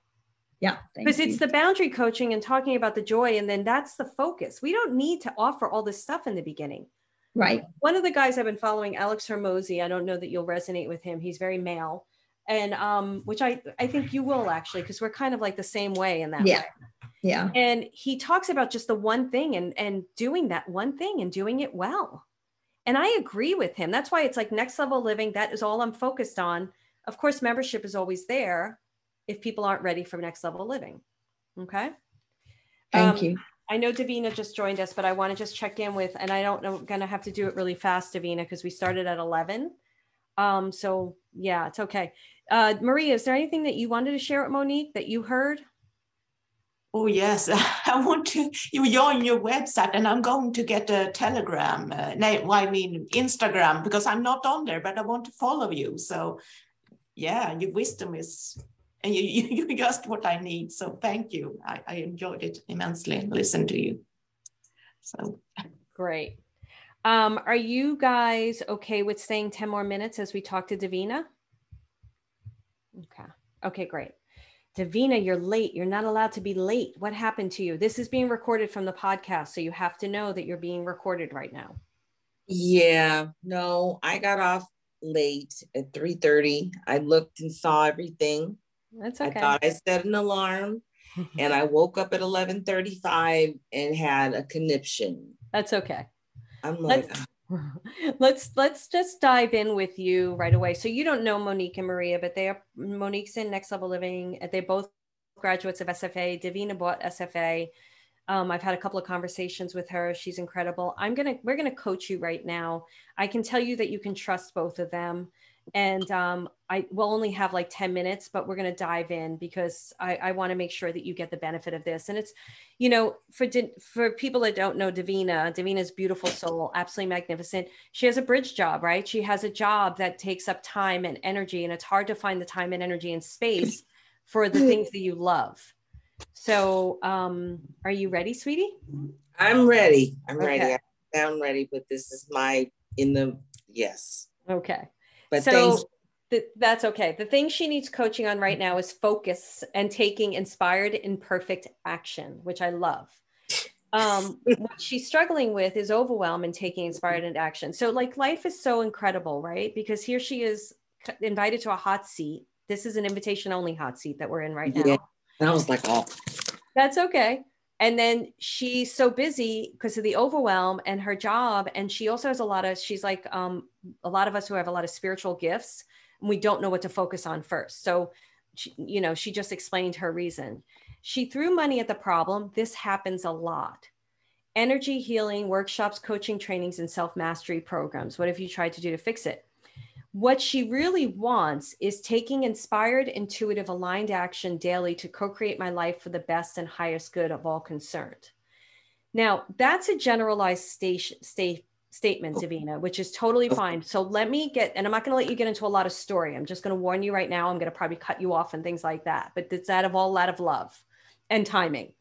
Yeah. Because it's the boundary coaching and talking about the joy, and then that's the focus. We don't need to offer all this stuff in the beginning. Right. One of the guys I've been following, Alex Hermosi, I don't know that you'll resonate with him. He's very male. And which I think you will actually, because we're kind of like the same way in that way. Yeah. And he talks about just the one thing and doing that one thing and doing it well. And I agree with him. That's why it's like Next Level Living. That is all I'm focused on. Of course, membership is always there if people aren't ready for Next Level Living. Okay. Thank you. I know Davina just joined us, but I want to just check in with, and I don't know, I'm going to have to do it really fast, Davina, because we started at 11. So yeah, it's okay. Maria, is there anything that you wanted to share with Monique that you heard? Oh, yes. I want to, you're on your website, and I'm going to get a Telegram, Instagram, because I'm not on there, but I want to follow you. So yeah, your wisdom is, and you're just what I need. So thank you. I enjoyed it immensely and listened to you. So great. Are you guys okay with staying 10 more minutes as we talk to Davina? Okay, great. Davina, you're late. You're not allowed to be late. What happened to you? This is being recorded from the podcast, so you have to know that you're being recorded right now. Yeah, no, I got off late at 3:30. I looked and saw everything. That's okay. I thought I set an alarm and I woke up at 11:35 and had a conniption. That's okay. I'm like, let's just dive in with you right away. So you don't know Monique and Maria, but Monique's in Next Level Living. They both graduates of SFA. Davina bought SFA. I've had a couple of conversations with her. She's incredible. We're gonna coach you right now. I can tell you that you can trust both of them. And I will only have like 10 minutes, but we're going to dive in because I want to make sure that you get the benefit of this. And it's, for people that don't know Davina's beautiful soul, absolutely magnificent. She has a bridge job, right? She has a job that takes up time and energy, and it's hard to find the time and energy and space for the things that you love. So are you ready, sweetie? I'm ready. I'm ready. I'm ready, but this is yes. Okay. But so that's okay. The thing she needs coaching on right now is focus and taking inspired imperfect action, which I love. What she's struggling with is overwhelm and taking inspired into action. So like life is so incredible, right? Because here she is invited to a hot seat. This is an invitation only hot seat that we're in right now. Yeah. And I was like, oh, that's okay. And then she's so busy because of the overwhelm and her job. And she also has she's like a lot of us who have a lot of spiritual gifts, and we don't know what to focus on first. So, she just explained her reason. She threw money at the problem. This happens a lot. Energy healing, workshops, coaching, trainings, and self-mastery programs. What have you tried to do to fix it? What she really wants is taking inspired, intuitive, aligned action daily to co-create my life for the best and highest good of all concerned. Now, that's a generalized statement, Davina, which is totally fine. So let me get, and I'm not going to let you get into a lot of story. I'm just going to warn you right now. I'm going to probably cut you off and things like that. But it's out of love and timing.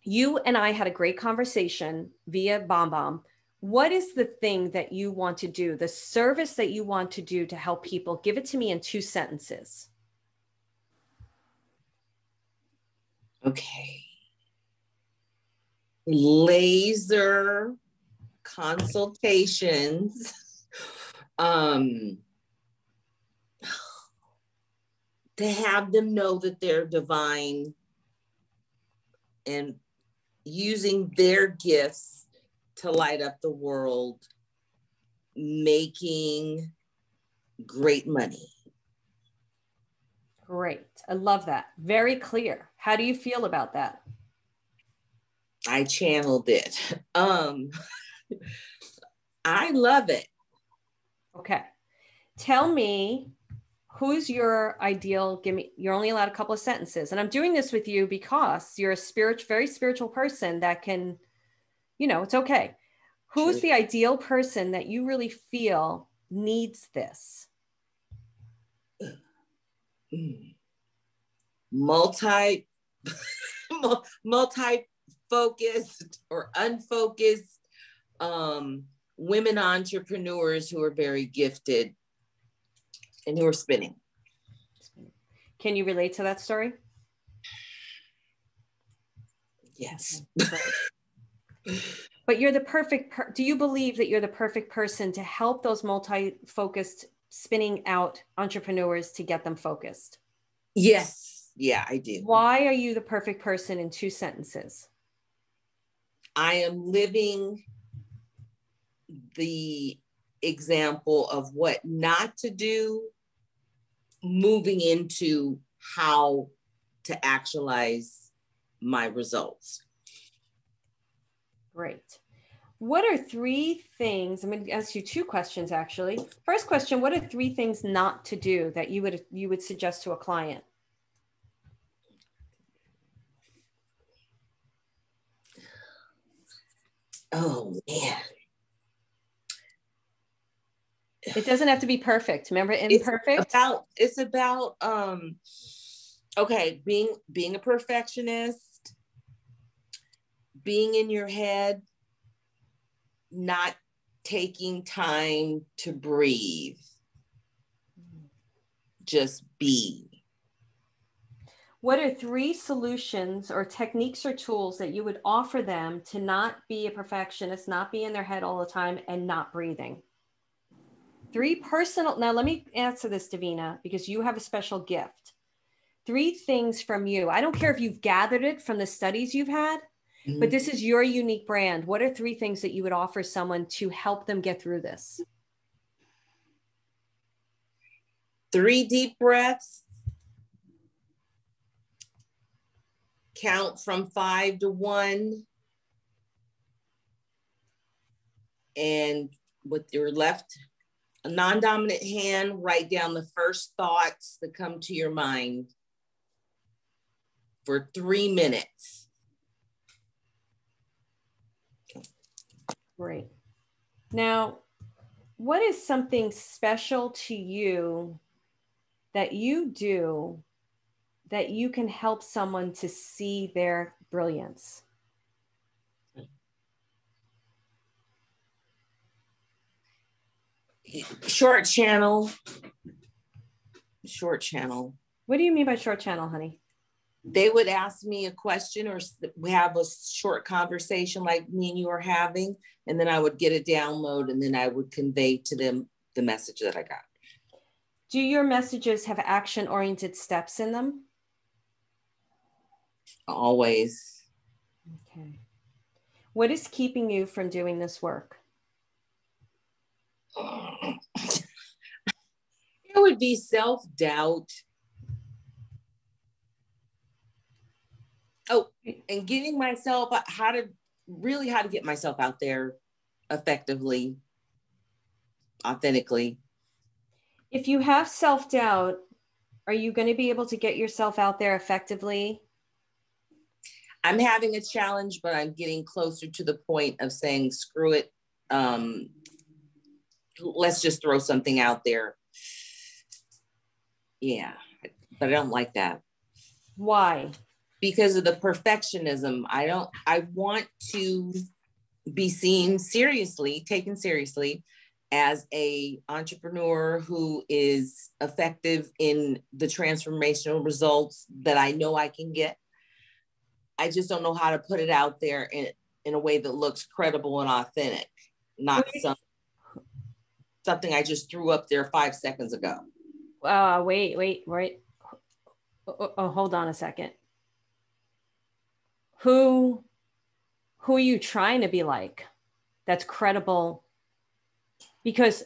You and I had a great conversation via BombBomb. What is the thing that you want to do, the service that you want to do to help people? Give it to me in 2 sentences. Okay. Laser consultations. To have them know that they're divine and using their gifts to light up the world, making great money. Great. I love that. Very clear. How do you feel about that? I channeled it. I love it. Okay. Tell me, who's your ideal? Give me, you're only allowed a couple of sentences. And I'm doing this with you because you're a very spiritual person that can, it's okay. Who's the ideal person that you really feel needs this? Multi-focused or unfocused women entrepreneurs who are very gifted and who are spinning. Can you relate to that story? Yes. But you're the perfect, do you believe that you're the perfect person to help those multi-focused spinning out entrepreneurs to get them focused? Yes. Yeah, I do. Why are you the perfect person in 2 sentences? I am living the example of what not to do, moving into how to actualize my results. Great. What are 3 things? I'm going to ask you 2 questions, actually. First question, what are 3 things not to do that you would suggest to a client? Oh, man. It doesn't have to be perfect. Remember, imperfect? It's about okay, being a perfectionist, being in your head, not taking time to breathe. Just be. What are 3 solutions or techniques or tools that you would offer them to not be a perfectionist, not be in their head all the time, and not breathing? 3 personal, now let me answer this, Davina, because you have a special gift. 3 things from you. I don't care if you've gathered it from the studies you've had, but this is your unique brand. What are 3 things that you would offer someone to help them get through this? 3 deep breaths. Count from 5 to 1. And with your left non-dominant hand, write down the first thoughts that come to your mind for 3 minutes. Great. Now, what is something special to you that you do that you can help someone to see their brilliance? Short channel. What do you mean by short channel, honey? They would ask me a question or we have a short conversation like me and you are having, and then I would get a download and then I would convey to them the message that I got. Do your messages have action-oriented steps in them? Always. Okay. What is keeping you from doing this work? It would be self-doubt. Oh, and getting myself, how to get myself out there effectively, authentically. If you have self-doubt, are you going to be able to get yourself out there effectively? I'm having a challenge, but I'm getting closer to the point of saying, screw it. Let's just throw something out there. Yeah, but I don't like that. Why? Because of the perfectionism. I want to be seen seriously, taken seriously as a entrepreneur who is effective in the transformational results that I know I can get. I just don't know how to put it out there in a way that looks credible and authentic, not something I just threw up there 5 seconds ago. Wait. Oh, hold on a second. Who are you trying to be like? That's credible. Because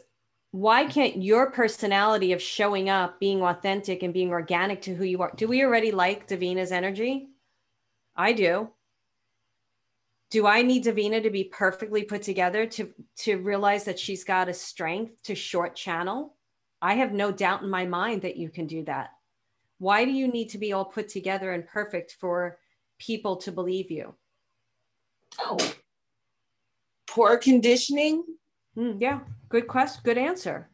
why can't your personality of showing up, being authentic and being organic to who you are? Do we already like Davina's energy? I do. Do I need Davina to be perfectly put together to realize that she's got a strength to short channel? I have no doubt in my mind that you can do that. Why do you need to be all put together and perfect for people to believe you? Oh, poor conditioning. Yeah, good question. Good answer.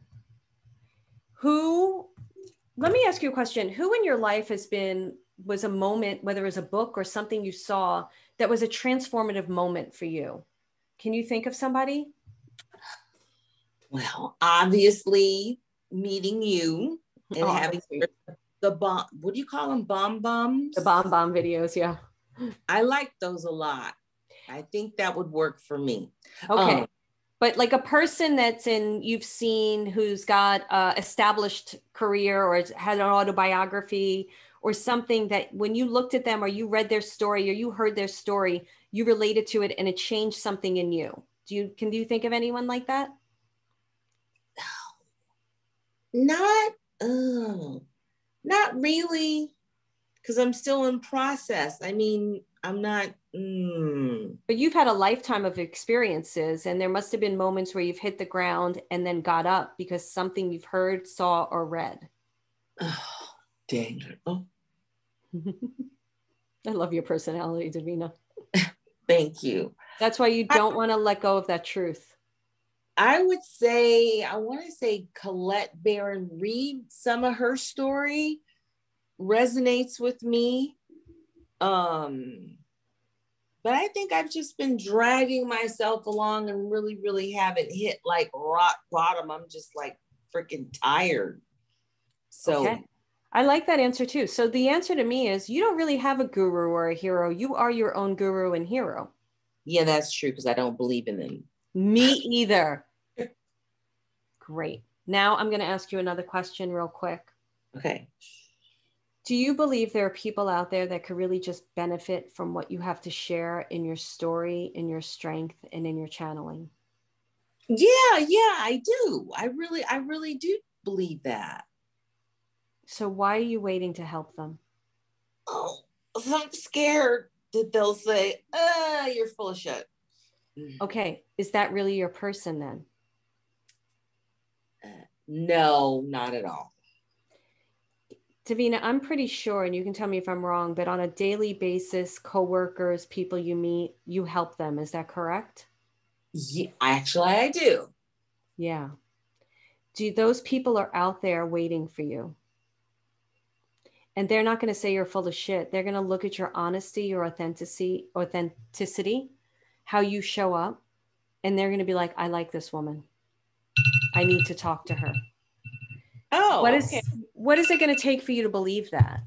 Let me ask you a question. Who in your life was a moment, whether it was a book or something you saw that was a transformative moment for you? Can you think of somebody? Well, obviously meeting you and having the bomb, what do you call them? Bombs? The bomb videos, yeah. I like those a lot. I think that would work for me. Okay. But like a person you've seen who's got established career or had an autobiography or something that when you looked at them or you read their story or you heard their story, you related to it and it changed something in you. Can you think of anyone like that? Not really, because I'm still in process. I mean, I'm not. But you've had a lifetime of experiences, and there must have been moments where you've hit the ground and then got up because something you've heard, saw, or read. Oh, dang. Oh. I love your personality, Davina. Thank you. That's why you don't want to let go of that truth. I want to say Colette Baron Reed, some of her story resonates with me. But I think I've just been dragging myself along and really, really haven't hit like rock bottom. I'm just like freaking tired. So okay. I like that answer too. So the answer to me is you don't really have a guru or a hero. You are your own guru and hero. Yeah, that's true because I don't believe in them. Me either. Great. Now I'm going to ask you another question real quick. Okay. Do you believe there are people out there that could really just benefit from what you have to share in your story, in your strength, and in your channeling? Yeah, I do. I really do believe that. So why are you waiting to help them? Oh, I'm scared that they'll say, you're full of shit. Okay. Is that really your person then? No, not at all. Davina, I'm pretty sure, and you can tell me if I'm wrong, but on a daily basis, coworkers, people you meet, you help them. Is that correct? Yeah, actually, I do. Yeah. Those people are out there waiting for you. And they're not going to say you're full of shit. They're going to look at your honesty, your authenticity, how you show up. And they're going to be like, I like this woman. I need to talk to her. Oh, what is it going to take for you to believe that?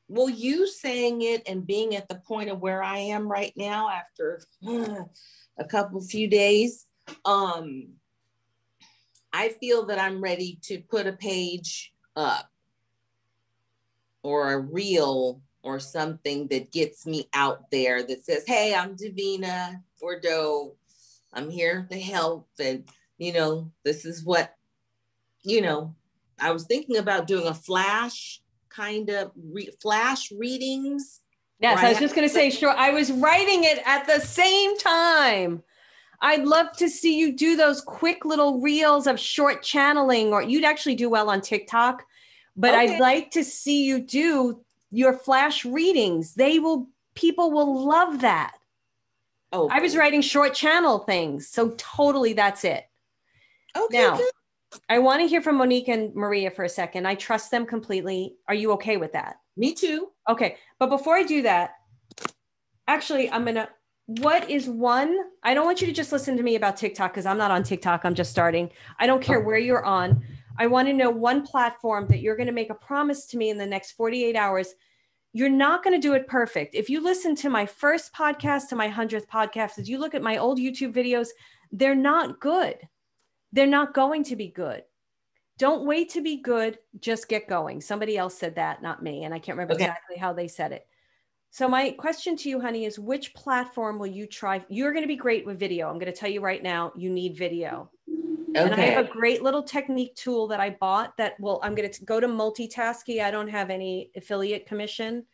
Well, you saying it and being at the point of where I am right now after a few days, I feel that I'm ready to put a page up or a reel or something that gets me out there that says, hey, I'm Davina Bordeaux. I'm here to help. And, this is what, I was thinking about doing a flash kind of flash readings. Yes, I was just going to say, sure. I was writing it at the same time. I'd love to see you do those quick little reels of short channeling, or you'd actually do well on TikTok, but Okay. I'd like to see you do your flash readings. People will love that. Oh, I was writing short channel things. So totally that's it. Okay. Now, Good. I want to hear from Monique and Maria for a second. I trust them completely. Are you okay with that? Me too. Okay. But before I do that, actually, what is one? I don't want you to just listen to me about TikTok because I'm not on TikTok. I'm just starting. I don't care where you're on. I want to know one platform that you're going to make a promise to me in the next 48 hours. You're not going to do it perfect. If you listen to my first podcast to my 100th podcast, as you look at my old YouTube videos, they're not good. They're not going to be good. Don't wait to be good. Just get going. Somebody else said that, not me. And I can't remember exactly how they said it. So my question to you, honey, is which platform will you try? You're going to be great with video. I'm going to tell you right now, you need video. Okay. And I have a great little technique tool that I bought that I'm going to go to Multitasky. I don't have any affiliate commission.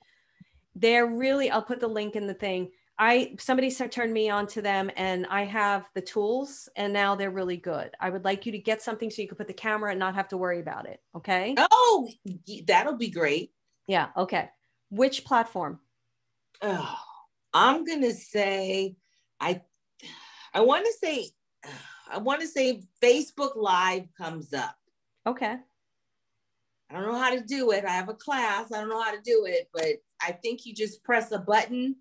They're really, I'll put the link in the thing. Somebody turned me on to them and I have the tools and now they're really good. I would like you to get something so you can put the camera and not have to worry about it. Okay. Oh, that'll be great. Yeah. Okay. Which platform? Oh, I'm going to say, I want to say Facebook Live comes up. Okay. I don't know how to do it. I have a class. I don't know how to do it, but I think you just press a button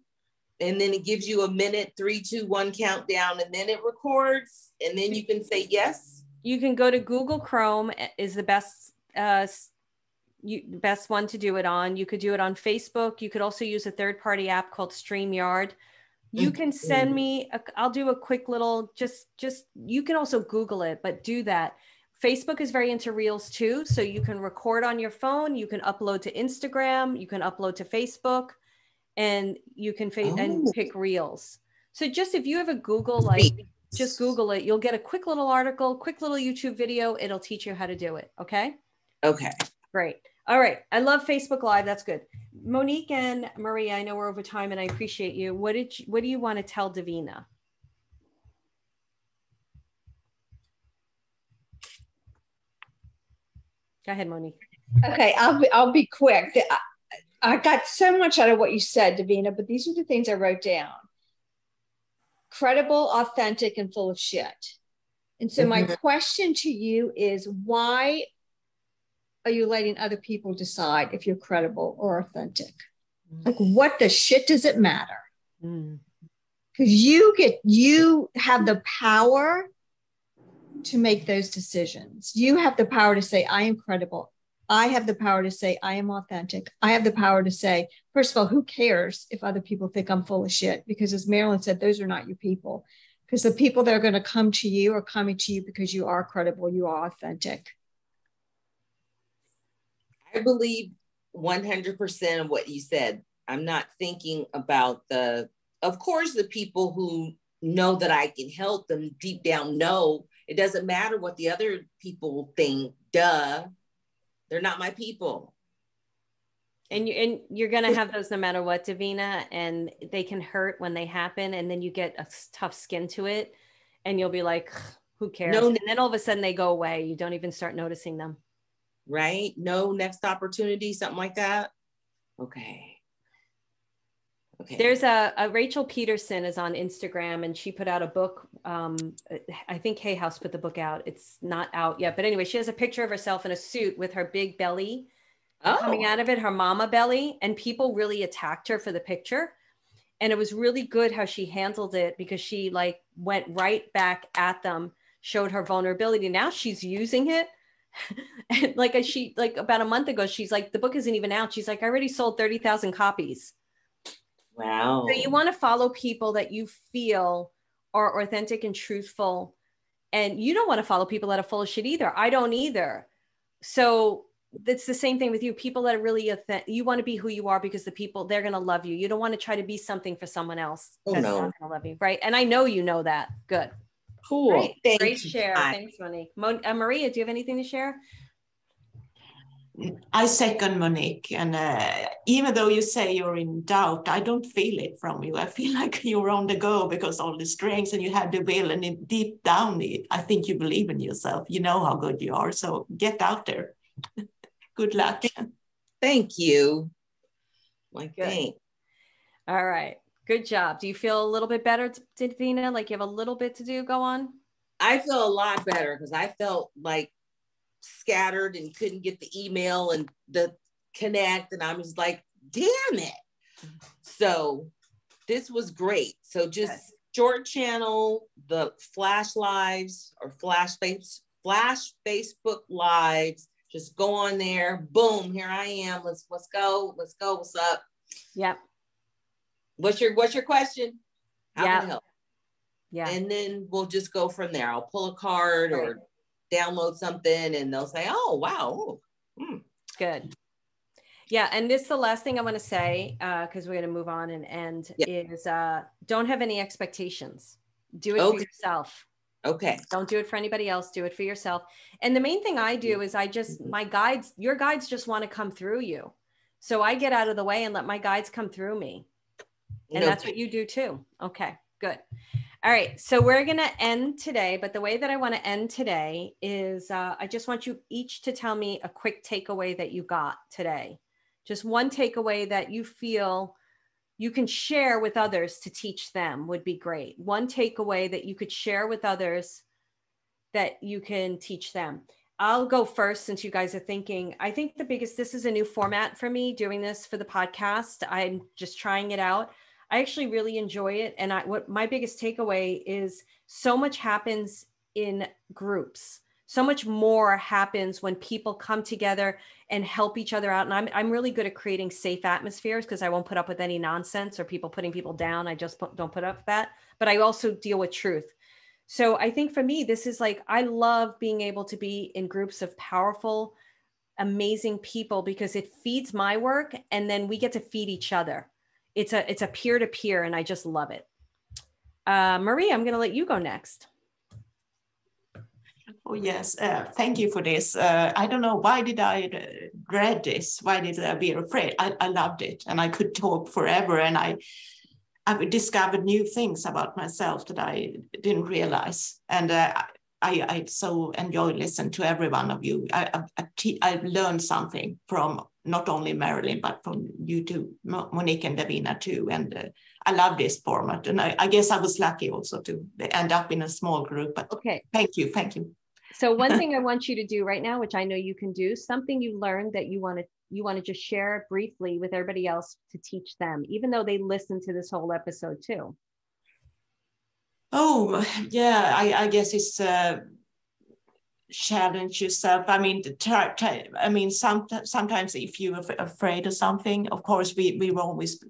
and then it gives you a minute, 3, 2, 1 countdown, and then it records, and then you can say yes. You can go to Google Chrome is the best best one to do it on. You could do it on Facebook. You could also use a third-party app called StreamYard. You can send me, I'll do a quick little, just, you can also Google it, but do that. Facebook is very into Reels too. So you can record on your phone, you can upload to Instagram, you can upload to Facebook, and you can and pick Reels. So just if you have a Google, just Google it, you'll get a quick little article, quick little YouTube video. It'll teach you how to do it. Okay. Okay. Great. All right. I love Facebook Live. That's good. Monique and Maria, I know we're over time and I appreciate you. What do you want to tell Davina? Go ahead, Monique. Okay, I'll be quick. I got so much out of what you said, Davina, but these are the things I wrote down. Credible, authentic, and full of shit. And so my question to you is, why are you letting other people decide if you're credible or authentic? Like, what the shit does it matter? Because you have the power to make those decisions. You have the power to say, I am credible. I have the power to say, I am authentic. I have the power to say, first of all, who cares if other people think I'm full of shit? Because as Marilyn said, those are not your people. Because the people that are going to come to you are coming to you because you are credible, you are authentic. I believe 100% of what you said. I'm not thinking about of course, the people who know that I can help them deep down know. It doesn't matter what the other people think. Duh. They're not my people. And you're going to have those no matter what, Davina, and they can hurt when they happen. And then you get a tough skin to it and you'll be like, who cares? No, and then all of a sudden they go away. You don't even start noticing them. Right? No next opportunity, something like that. Okay. There's a Rachel Peterson is on Instagram and she put out a book. I think Hay House put the book out. It's not out yet. But anyway, she has a picture of herself in a suit with her big belly coming out of it, her mama belly. And people really attacked her for the picture. And it was really good how she handled it because she went right back at them, showed her vulnerability. Now she's using it. And about a month ago, she's like, the book isn't even out. She's like, I already sold 30,000 copies. Wow. So you want to follow people that you feel are authentic and truthful. And you don't want to follow people that are full of shit either. I don't either. So it's the same thing with you. People that are really authentic, you want to be who you are because the people, they're going to love you. You don't want to try to be something for someone else that's not going to love you. Right. And I know you know that. Good. Cool. Great share. Thanks, Monique. Maria, do you have anything to share? I second Monique, and even though you say you're in doubt, I don't feel it from you. I feel like you're on the go because all the strengths and you have the will, and deep down, I think you believe in yourself. You know how good you are, so get out there. Good luck. Thank you. Like, thanks. All right, good job. Do you feel a little bit better, Davina? Like you have a little bit to do? Go on. I feel a lot better because I felt like scattered and couldn't get the email and the connect, and I was like, damn it. So this was great. So just short channel the flash lives or flash Facebook lives. Just go on there. Boom, here I am. Let's go. What's up? Yep. What's your question? How can I help? Yeah. And then we'll just go from there. I'll pull a card or download something and they'll say, oh, wow. Good. Yeah. And this is the last thing I want to say, because we're going to move on and end, is don't have any expectations. Do it for yourself. Okay. Don't do it for anybody else. Do it for yourself. And the main thing I do is your guides just want to come through you. So I get out of the way and let my guides come through me. And that's what you do too. Okay, good. All right. So we're going to end today, but the way that I want to end today is I just want you each to tell me a quick takeaway that you got today. Just one takeaway that you feel you can share with others to teach them would be great. One takeaway that you could share with others that you can teach them. I'll go first since you guys are thinking. I think this is a new format for me doing this for the podcast. I'm just trying it out. I actually really enjoy it. And what my biggest takeaway is so much happens in groups. So much more happens when people come together and help each other out. And I'm really good at creating safe atmospheres because I won't put up with any nonsense or people putting people down. I just don't put up with that. But I also deal with truth. So I think for me, this is like, I love being able to be in groups of powerful, amazing people because it feeds my work and then we get to feed each other. It's a peer-to-peer and I just love it. Marie, I'm going to let you go next. Oh, yes. Thank you for this. I don't know. Why did I dread this? Why did I be afraid? I loved it and I could talk forever. And I discovered new things about myself that I didn't realize. And I so enjoy listening to every one of you. I've learned something from not only Marilyn, but from you too, Monique and Davina too. And I love this format. And I guess I was lucky also to end up in a small group. But okay. Thank you. Thank you. So one thing I want you to do right now, which I know you can do, something you learned that you want to just share briefly with everybody else to teach them, even though they listen to this whole episode too. Oh, yeah, I guess it's challenge yourself. I mean, sometimes if you're afraid of something, of course, we've always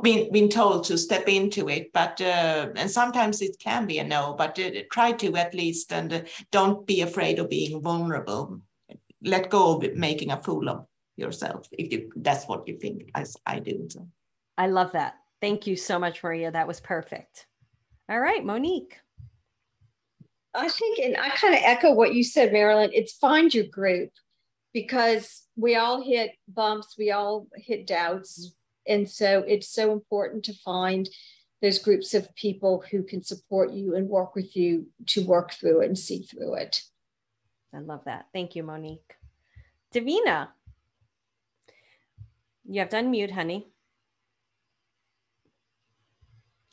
been told to step into it, but and sometimes it can be a no, but try to at least, and don't be afraid of being vulnerable. Let go of making a fool of yourself if that's what you think, as I do. So. I love that. Thank you so much, Maria. That was perfect. All right, Monique. I think, and I kind of echo what you said, Marilyn, it's find your group because we all hit bumps, we all hit doubts. And so it's so important to find those groups of people who can support you and work with you to work through it and see through it. I love that. Thank you, Monique. Davina, you have to unmute, honey.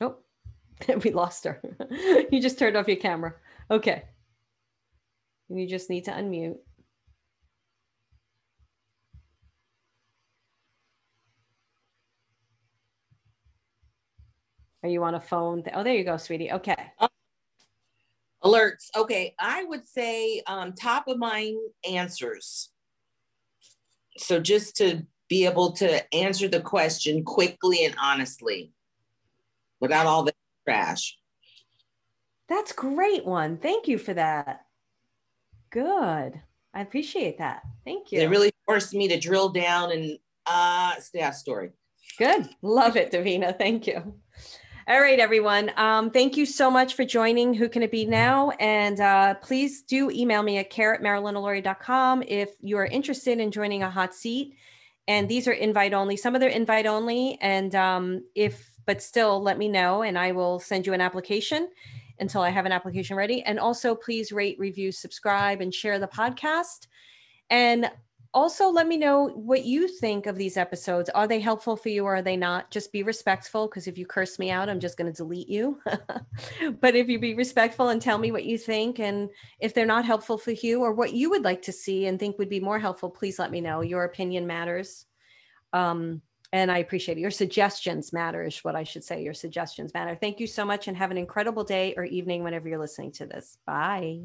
Oh, we lost her. You just turned off your camera. Okay. You just need to unmute. Are you on a phone? Oh, there you go, sweetie. Okay. Alerts. Okay. I would say top of mind answers. So just to be able to answer the question quickly and honestly without all the trash. That's a great one. Thank you for that. Good. I appreciate that. Thank you. It really forced me to drill down and staff story. Good. Love it, Davina. Thank you. All right, everyone. Thank you so much for joining Who Can It Be Now? And please do email me at care@marilynalori.com if you are interested in joining a hot seat. And these are invite only. Some of them are invite only. And but still let me know and I will send you an application until I have an application ready. And also please rate, review, subscribe, and share the podcast. And also let me know what you think of these episodes. Are they helpful for you or are they not? Just be respectful, because if you curse me out, I'm just going to delete you. But if you be respectful and tell me what you think, and if they're not helpful for you or what you would like to see and think would be more helpful, please let me know. Your opinion matters. And I appreciate it. Your suggestions matter is what I should say. Your suggestions matter. Thank you so much and have an incredible day or evening whenever you're listening to this. Bye.